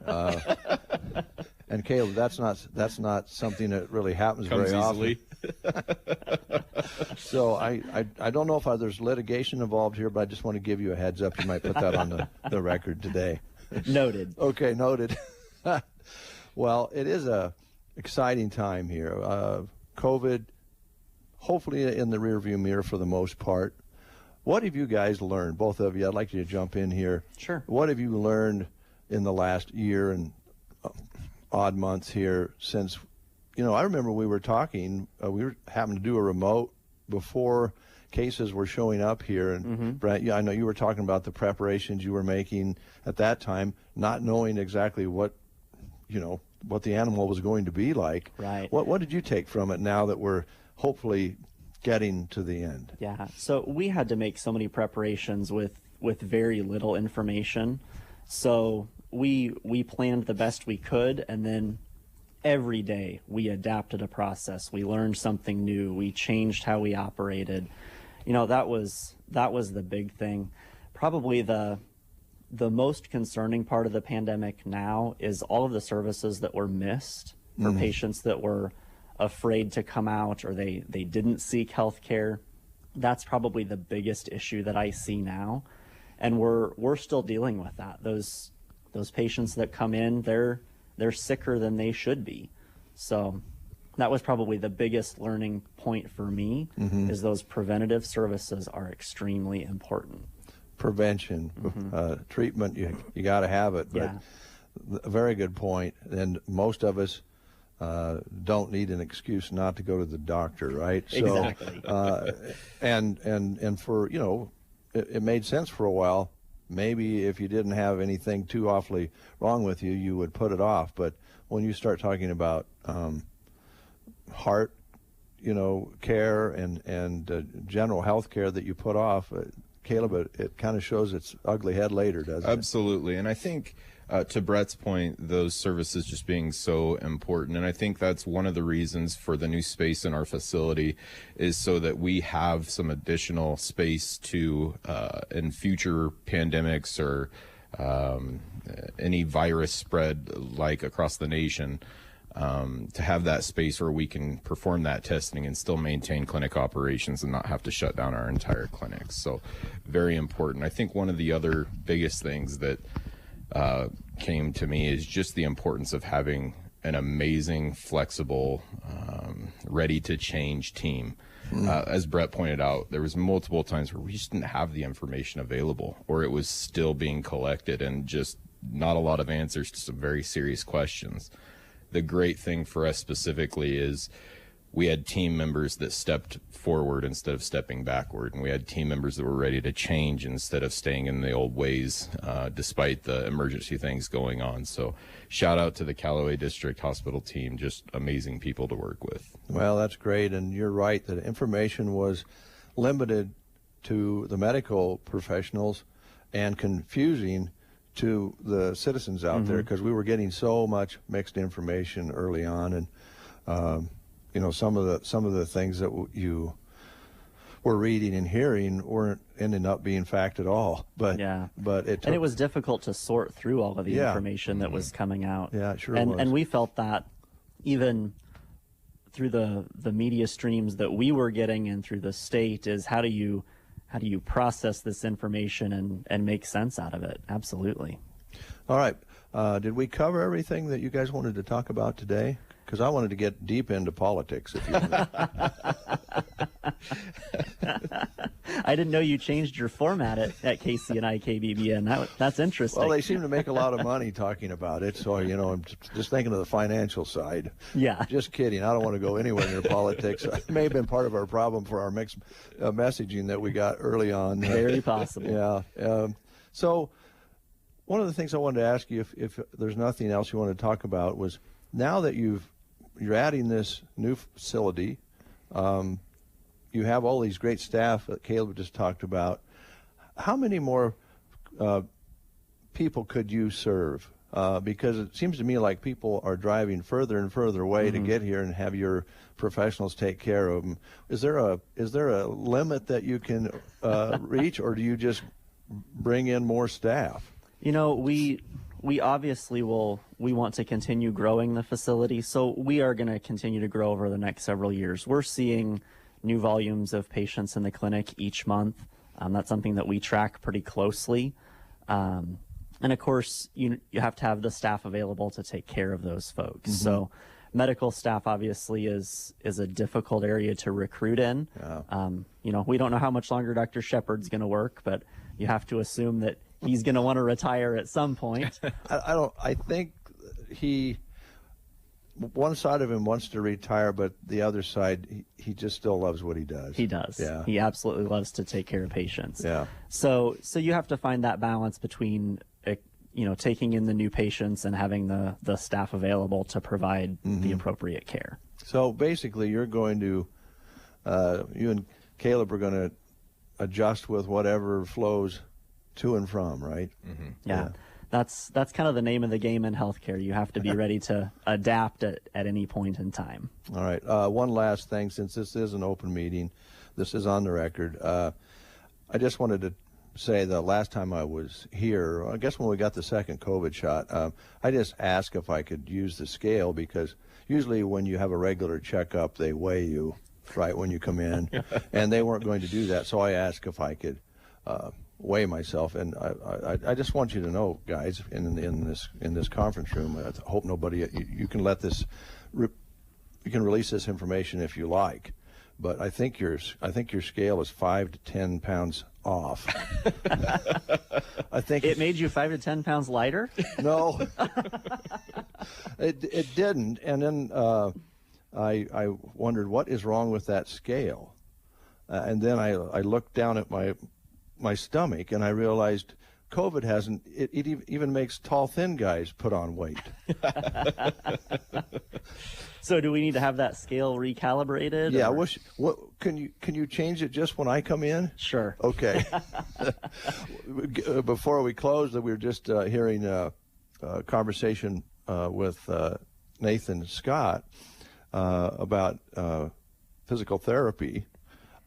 And Caleb, that's not something that really happens very often. So I don't know if there's litigation involved here, but I just want to give you a heads up. You might put that on the record today. Noted. Okay, noted. Well, it is a exciting time here. COVID hopefully in the rearview mirror for the most part. What have you guys learned, both of you? I'd like you to jump in here. Sure. What have you learned in the last year and odd months here since, I remember we were talking, we were having to do a remote before cases were showing up here. And Brent, I know you were talking about the preparations you were making at that time, not knowing exactly what the animal was going to be like. Right. What did you take from it now that we're hopefully getting to the end? Yeah. So we had to make so many preparations with very little information. So we planned the best we could, and then every day we adapted a process. We learned something new. We changed how we operated. That was the big thing. Probably the most concerning part of the pandemic now is all of the services that were missed for patients that were afraid to come out, or they didn't seek health care. That's probably the biggest issue that I see now. And we're still dealing with that. Those patients that come in, they're sicker than they should be. So that was probably the biggest learning point for me, is those preventative services are extremely important. Prevention, treatment, you got to have it. But a very good point. And most of us don't need an excuse not to go to the doctor, right? Exactly. So, and for, it made sense for a while. Maybe if you didn't have anything too awfully wrong with you, you would put it off. But when you start talking about heart, care and general health care that you put off, Caleb, it kind of shows its ugly head later, doesn't it? Absolutely. And I think to Brett's point, those services just being so important. And I think that's one of the reasons for the new space in our facility, is so that we have some additional space to, in future pandemics or any virus spread like across the nation, to have that space where we can perform that testing and still maintain clinic operations and not have to shut down our entire clinics. So very important. I think one of the other biggest things that came to me is just the importance of having an amazing, flexible, ready to change team. As Brett pointed out, there was multiple times where we just didn't have the information available, or it was still being collected and just not a lot of answers to some very serious questions. The great thing for us specifically is we had team members that stepped forward instead of stepping backward, and we had team members that were ready to change instead of staying in the old ways, despite the emergency things going on. So shout out to the Callaway District Hospital team, just amazing people to work with. Well, that's great, and you're right that information was limited to the medical professionals and confusing to the citizens out there, because we were getting so much mixed information early on, and some of the things that you were reading and hearing weren't ending up being fact at all. But it was difficult to sort through all of the information that was coming out. Yeah, it sure was. was. And we felt that even through the media streams that we were getting and through the state, is how do you process this information and make sense out of it? Absolutely. All right. Did we cover everything that you guys wanted to talk about today? Because I wanted to get deep into politics, if you want. I didn't know you changed your format at KCNI KBBN. That's interesting. Well, they seem to make a lot of money talking about it, so I'm just thinking of the financial side. Yeah. Just kidding. I don't want to go anywhere near politics. It may have been part of our problem for our mixed messaging that we got early on. Very possible. Yeah. So one of the things I wanted to ask you, if there's nothing else you want to talk about, was now that you're adding this new facility, you have all these great staff that Caleb just talked about. How many more people could you serve? Because it seems to me like people are driving further and further away to get here and have your professionals take care of them. Is there a limit that you can reach, or do you just bring in more staff? We obviously we want to continue growing the facility, so we are going to continue to grow over the next several years. We're seeing new volumes of patients in the clinic each month. That's something that we track pretty closely. And of course, you have to have the staff available to take care of those folks. So medical staff obviously is a difficult area to recruit in. We don't know how much longer Dr. Shepard's going to work, but you have to assume that he's going to want to retire at some point. I think one side of him wants to retire, but the other side, he just still loves what he does. He does. Yeah. He absolutely loves to take care of patients. Yeah. So you have to find that balance between, taking in the new patients and having the staff available to provide the appropriate care. So basically, you're going to, you and Caleb are going to adjust with whatever flows to and from, right? Yeah. That's kind of the name of the game in healthcare. You have to be ready to adapt at any point in time. All right. One last thing, since this is an open meeting, this is on the record. I just wanted to say the last time I was here, I guess when we got the second COVID shot, I just asked if I could use the scale, because usually when you have a regular checkup, they weigh you right when you come in, and they weren't going to do that. So I asked if I could weigh myself, and I just want you to know, guys, in this conference room, I hope nobody, you can let this, you can release this information if you like, but I think your scale is 5 to 10 pounds off. I think it made you 5 to 10 pounds lighter. No, it didn't, and then I wondered what is wrong with that scale, and then I looked down at my stomach, and I realized COVID hasn't, it even makes tall, thin guys put on weight. So do we need to have that scale recalibrated? Yeah, what can you change it just when I come in? Sure. Okay. Before we close, we were just hearing a conversation with Nathan Scott about physical therapy.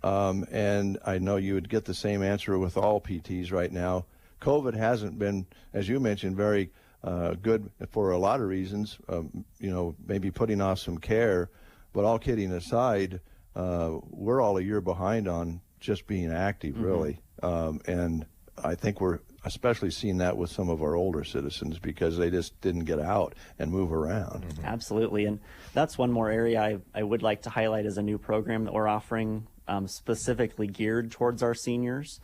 And I know you would get the same answer with all PTs right now. COVID hasn't been, as you mentioned, very good for a lot of reasons, maybe putting off some care. But all kidding aside, we're all a year behind on just being active, really. And I think we're especially seeing that with some of our older citizens, because they just didn't get out and move around. Absolutely. And that's one more area I would like to highlight as a new program that we're offering, specifically geared towards our seniors.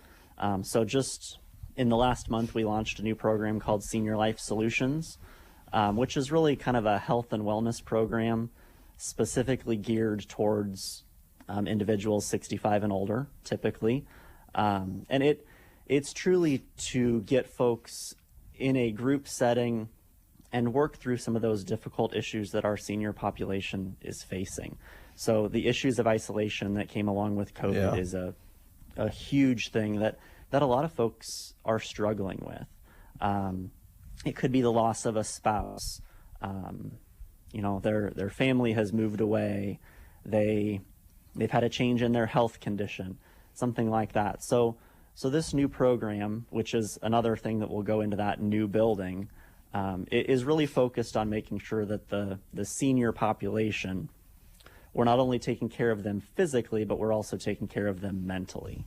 So just in the last month, we launched a new program called Senior Life Solutions, which is really kind of a health and wellness program specifically geared towards individuals 65 and older, typically. And it's truly to get folks in a group setting and work through some of those difficult issues that our senior population is facing. So the issues of isolation that came along with COVID is a huge thing that a lot of folks are struggling with. It could be the loss of a spouse. Their family has moved away. They've had a change in their health condition, something like that. So this new program, which is another thing that will go into that new building, it is really focused on making sure that the senior population, we're not only taking care of them physically, but we're also taking care of them mentally.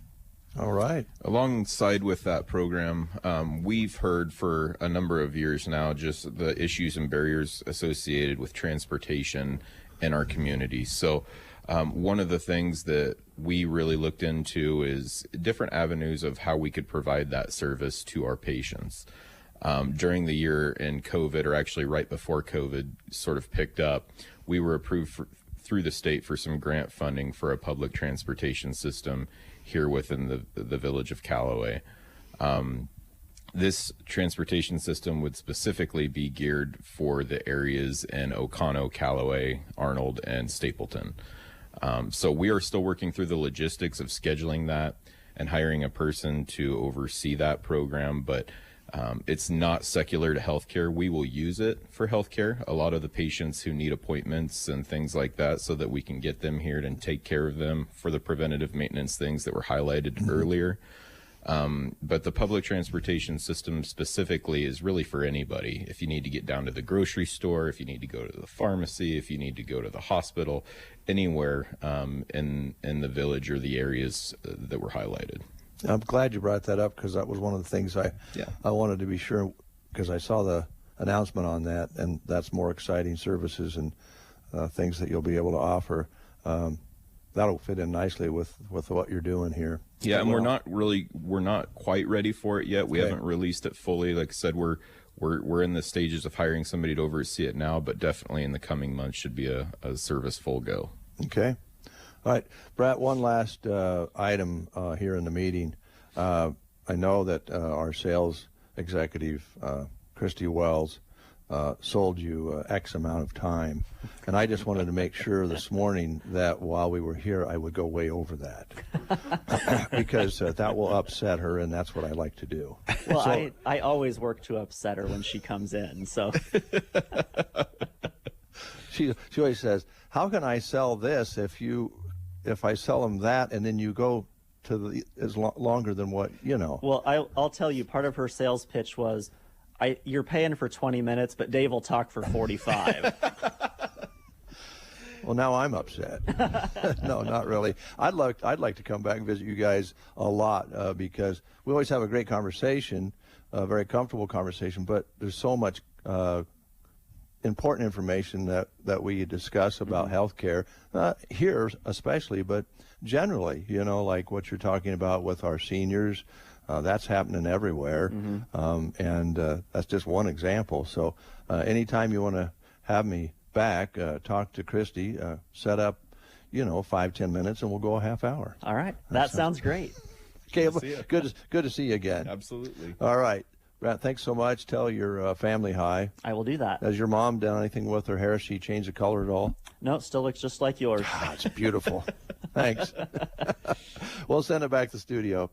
All right. Alongside with that program, we've heard for a number of years now just the issues and barriers associated with transportation in our community. So one of the things that we really looked into is different avenues of how we could provide that service to our patients. During the year in COVID, or actually right before COVID sort of picked up, we were approved through the state for some grant funding for a public transportation system here within the village of Callaway. This transportation system would specifically be geared for the areas in Oconto, Callaway, Arnold, and Stapleton. So we are still working through the logistics of scheduling that and hiring a person to oversee that program, but it's not secular to healthcare. We will use it for healthcare. A lot of the patients who need appointments and things like that, so that we can get them here and take care of them for the preventative maintenance things that were highlighted earlier. But the public transportation system specifically is really for anybody. If you need to get down to the grocery store, if you need to go to the pharmacy, if you need to go to the hospital, anywhere in the village or the areas that were highlighted. I'm glad you brought that up, because that was one of the things I wanted to be sure, because I saw the announcement on that, and that's more exciting services and things that you'll be able to offer. That'll fit in nicely with what you're doing here. Yeah, and we're not quite ready for it yet. We haven't released it fully. Like I said, we're in the stages of hiring somebody to oversee it now, but definitely in the coming months should be a service full go. Okay. All right, Brett, one last item here in the meeting. I know that our sales executive, Christy Wells, sold you X amount of time, and I just wanted to make sure this morning that while we were here I would go way over that because that will upset her, and that's what I like to do. Well, so, I always work to upset her when she comes in, so she always says, how can I sell this if I sell them that and then you go to longer than what you know? Well, I'll tell you, part of her sales pitch was, you're paying for 20 minutes, but Dave will talk for 45. Well, now I'm upset. No, not really. I'd like to come back and visit you guys a lot because we always have a great conversation, a very comfortable conversation, but there's so much important information that we discuss about healthcare here especially, but generally, like what you're talking about with our seniors. That's happening everywhere, and that's just one example. So anytime you want to have me back, talk to Christy, set up, 5-10 minutes, and we'll go a half hour. All right. That sounds great. Okay, good to see you again. Absolutely. All right. Brad, thanks so much. Tell your family hi. I will do that. Has your mom done anything with her hair? She changed the color at all? No, it still looks just like yours. God, it's beautiful. Thanks. We'll send it back to the studio.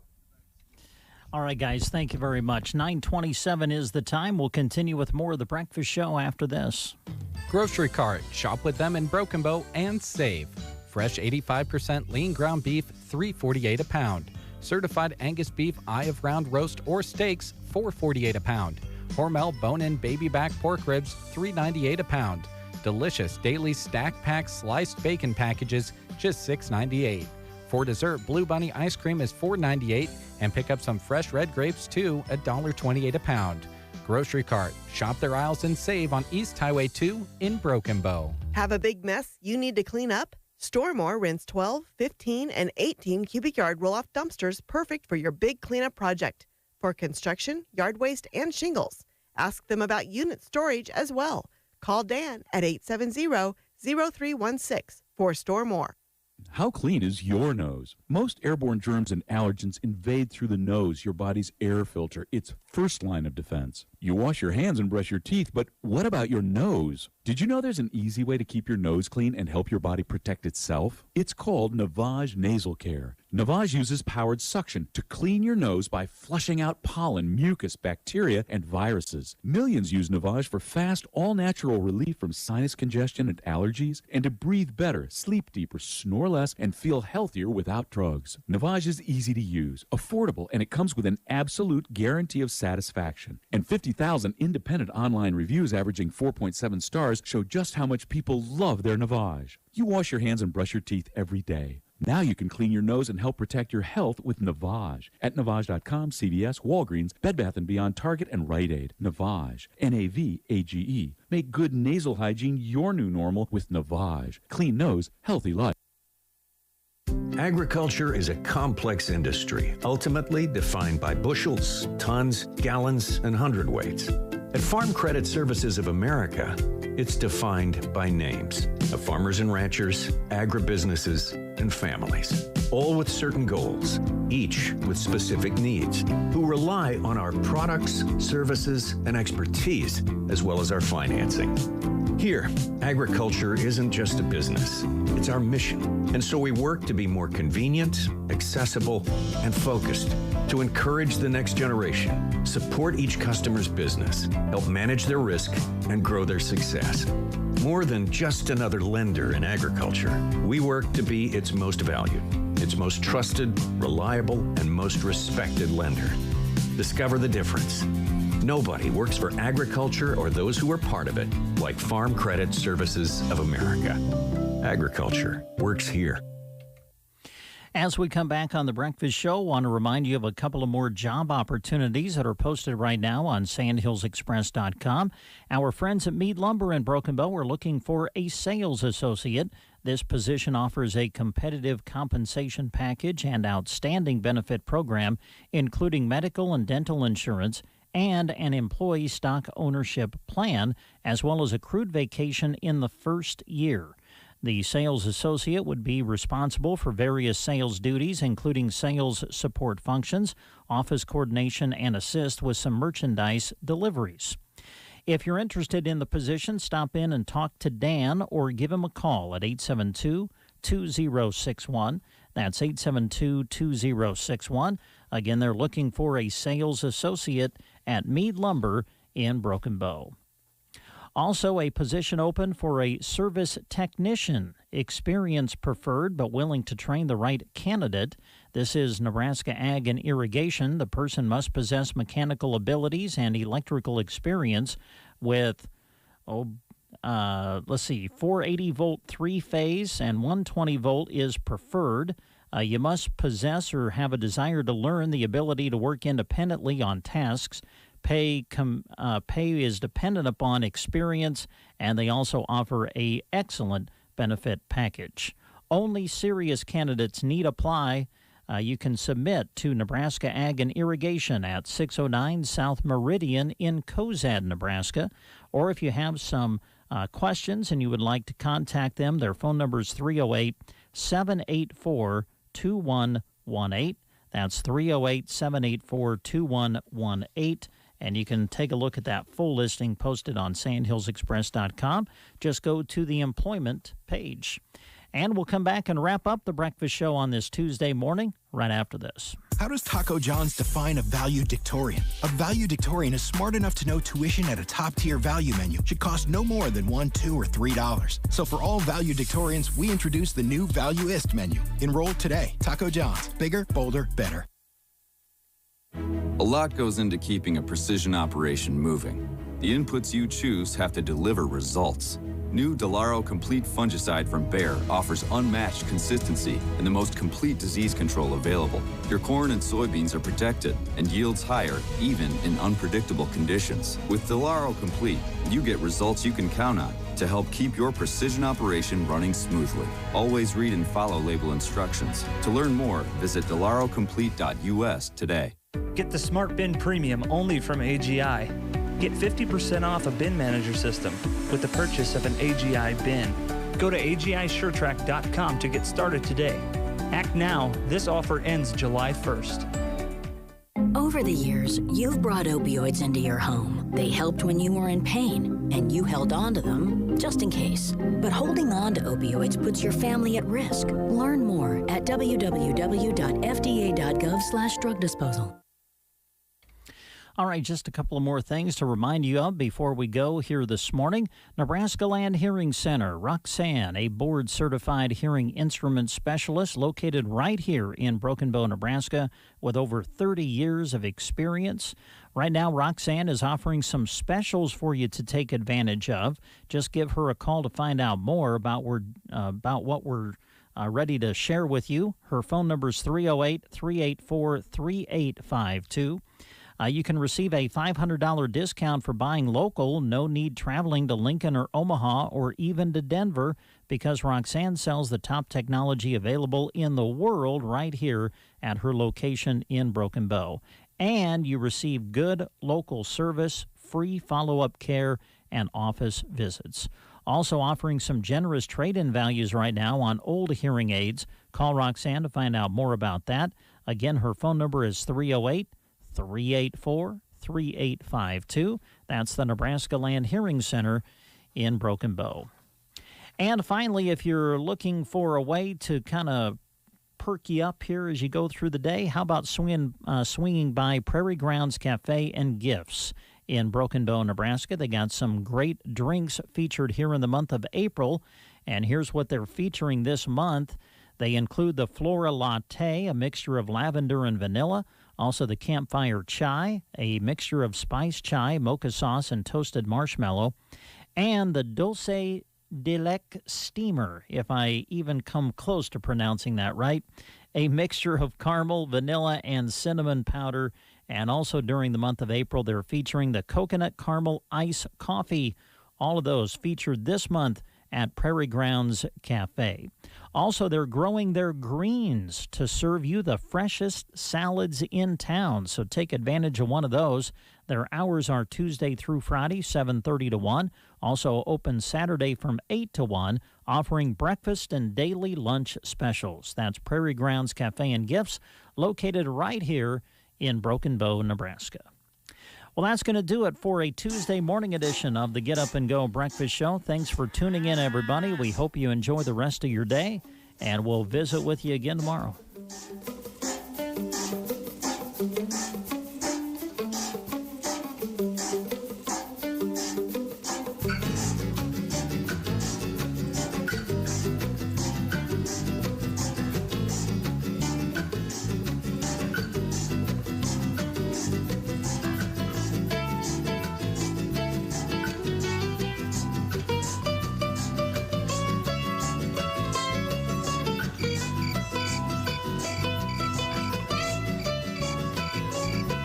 All right, guys, thank you very much. 9:27 is the time. We'll continue with more of the breakfast show after this. Grocery Cart. Shop with them in Broken Bow and save. Fresh 85% lean ground beef, $3.48 a pound. Certified Angus beef, eye of round roast or steaks, $4.48 a pound. Hormel bone-in baby back pork ribs, $3.98 a pound. Delicious daily stack pack sliced bacon packages, just $6.98. For dessert, Blue Bunny ice cream is $4.98, and pick up some fresh red grapes too, $1.28 a pound. Grocery Cart. Shop their aisles and save on East Highway 2 in Broken Bow. Have a big mess you need to clean up? Store More rents 12, 15, and 18 cubic yard roll-off dumpsters, perfect for your big cleanup project. For construction, yard waste, and shingles. Ask them about unit storage as well. Call Dan at 870-0316 for Store More. How clean is your nose? Most airborne germs and allergens invade through the nose, your body's air filter. It's first line of defense. You wash your hands and brush your teeth, but what about your nose? Did you know there's an easy way to keep your nose clean and help your body protect itself? It's called Navage Nasal Care. Navage uses powered suction to clean your nose by flushing out pollen, mucus, bacteria, and viruses. Millions use Navage for fast, all-natural relief from sinus congestion and allergies, and to breathe better, sleep deeper, snore less, and feel healthier without drugs. Navage is easy to use, affordable, and it comes with an absolute guarantee of satisfaction. And 50,000 independent online reviews averaging 4.7 stars show just how much people love their Navage. You wash your hands and brush your teeth every day. Now you can clean your nose and help protect your health with Navage. At Navage.com, CVS, Walgreens, Bed Bath & Beyond, Target, and Rite Aid. Navage. N-A-V-A-G-E. Make good nasal hygiene your new normal with Navage. Clean nose, healthy life. Agriculture is a complex industry, ultimately defined by bushels, tons, gallons, and hundredweights. At Farm Credit Services of America, it's defined by names of farmers and ranchers, agribusinesses, and families, all with certain goals, each with specific needs, who rely on our products, services, and expertise, as well as our financing. Here, agriculture isn't just a business, it's our mission. And so we work to be more convenient, accessible, and focused, to encourage the next generation, support each customer's business, help manage their risk, and grow their success. More than just another lender in agriculture, we work to be its most valued, its most trusted, reliable, and most respected lender. Discover the difference. Nobody works for agriculture or those who are part of it like Farm Credit Services of America. Agriculture works here. As we come back on The Breakfast Show, I want to remind you of a couple of more job opportunities that are posted right now on sandhillsexpress.com. Our friends at Mead Lumber in Broken Bow are looking for a sales associate. This position offers a competitive compensation package and outstanding benefit program, including medical and dental insurance and an employee stock ownership plan, as well as accrued vacation in the first year. The sales associate would be responsible for various sales duties, including sales support functions, office coordination, and assist with some merchandise deliveries. If you're interested in the position, stop in and talk to Dan or give him a call at 872-2061. That's 872-2061. Again, they're looking for a sales associate at Mead Lumber in Broken Bow. Also, a position open for a service technician, experience preferred but willing to train the right candidate. This is Nebraska Ag and Irrigation. The person must possess mechanical abilities and electrical experience with, 480-volt three-phase and 120-volt is preferred. You must possess or have a desire to learn, the ability to work independently on tasks. Pay is dependent upon experience, and they also offer a excellent benefit package. Only serious candidates need apply. You can submit to Nebraska Ag and Irrigation at 609 South Meridian in Cozad, Nebraska. Or if you have some questions and you would like to contact them, their phone number is 308-784-2118. That's 308-784-2118. And you can take a look at that full listing posted on sandhillsexpress.com. Just go to the employment page. And we'll come back and wrap up the breakfast show on this Tuesday morning right after this. How does Taco John's define a valedictorian? A valedictorian is smart enough to know tuition at a top-tier value menu should cost no more than $1, $2, or $3. So for all valedictorians, we introduce the new Valueist menu. Enroll today. Taco John's. Bigger, bolder, better. A lot goes into keeping a precision operation moving. The inputs you choose have to deliver results. New Delaro Complete Fungicide from Bayer offers unmatched consistency and the most complete disease control available. Your corn and soybeans are protected and yields higher, even in unpredictable conditions. With Delaro Complete, you get results you can count on to help keep your precision operation running smoothly. Always read and follow label instructions. To learn more, visit delarocomplete.us today. Get the Smart Bin Premium only from AGI. Get 50% off a bin manager system with the purchase of an AGI bin. Go to AGISureTrack.com to get started today. Act now. This offer ends July 1st. Over the years, you've brought opioids into your home. They helped when you were in pain, and you held on to them just in case. But holding on to opioids puts your family at risk. Learn more at www.fda.gov/drug disposal. All right, just a couple of more things to remind you of before we go here this morning. Nebraska Land Hearing Center, Roxanne, a board-certified hearing instrument specialist located right here in Broken Bow, Nebraska, with over 30 years of experience. Right now, Roxanne is offering some specials for you to take advantage of. Just give her a call to find out more about what we're ready to share with you. Her phone number is 308-384-3852. You can receive a $500 discount for buying local. No need traveling to Lincoln or Omaha or even to Denver, because Roxanne sells the top technology available in the world right here at her location in Broken Bow. And you receive good local service, free follow-up care, and office visits. Also offering some generous trade-in values right now on old hearing aids. Call Roxanne to find out more about that. Again, her phone number is 308-384-3852. That's the Nebraska Land Hearing Center in Broken Bow. And finally, if you're looking for a way to kind of perk you up here as you go through the day, how about swinging by Prairie Grounds Cafe and Gifts in Broken Bow, Nebraska? They got some great drinks featured here in the month of April, and here's what they're featuring this month. They include the Flora Latte, a mixture of lavender and vanilla. Also the Campfire Chai, a mixture of spiced chai, mocha sauce, and toasted marshmallow. And the Dulce Delec Steamer, if I even come close to pronouncing that right. A mixture of caramel, vanilla, and cinnamon powder. And also during the month of April, they're featuring the Coconut Caramel Ice Coffee. All of those featured this month at Prairie Grounds Cafe. Also, they're growing their greens to serve you the freshest salads in town, so take advantage of one of those. Their hours are Tuesday through Friday, 7:30 to 1. Also open Saturday from 8 to 1, offering breakfast and daily lunch specials. That's Prairie Grounds Cafe and Gifts, located right here in Broken Bow, Nebraska. Well, that's going to do it for a Tuesday morning edition of the Get Up and Go Breakfast Show. Thanks for tuning in, everybody. We hope you enjoy the rest of your day, and we'll visit with you again tomorrow.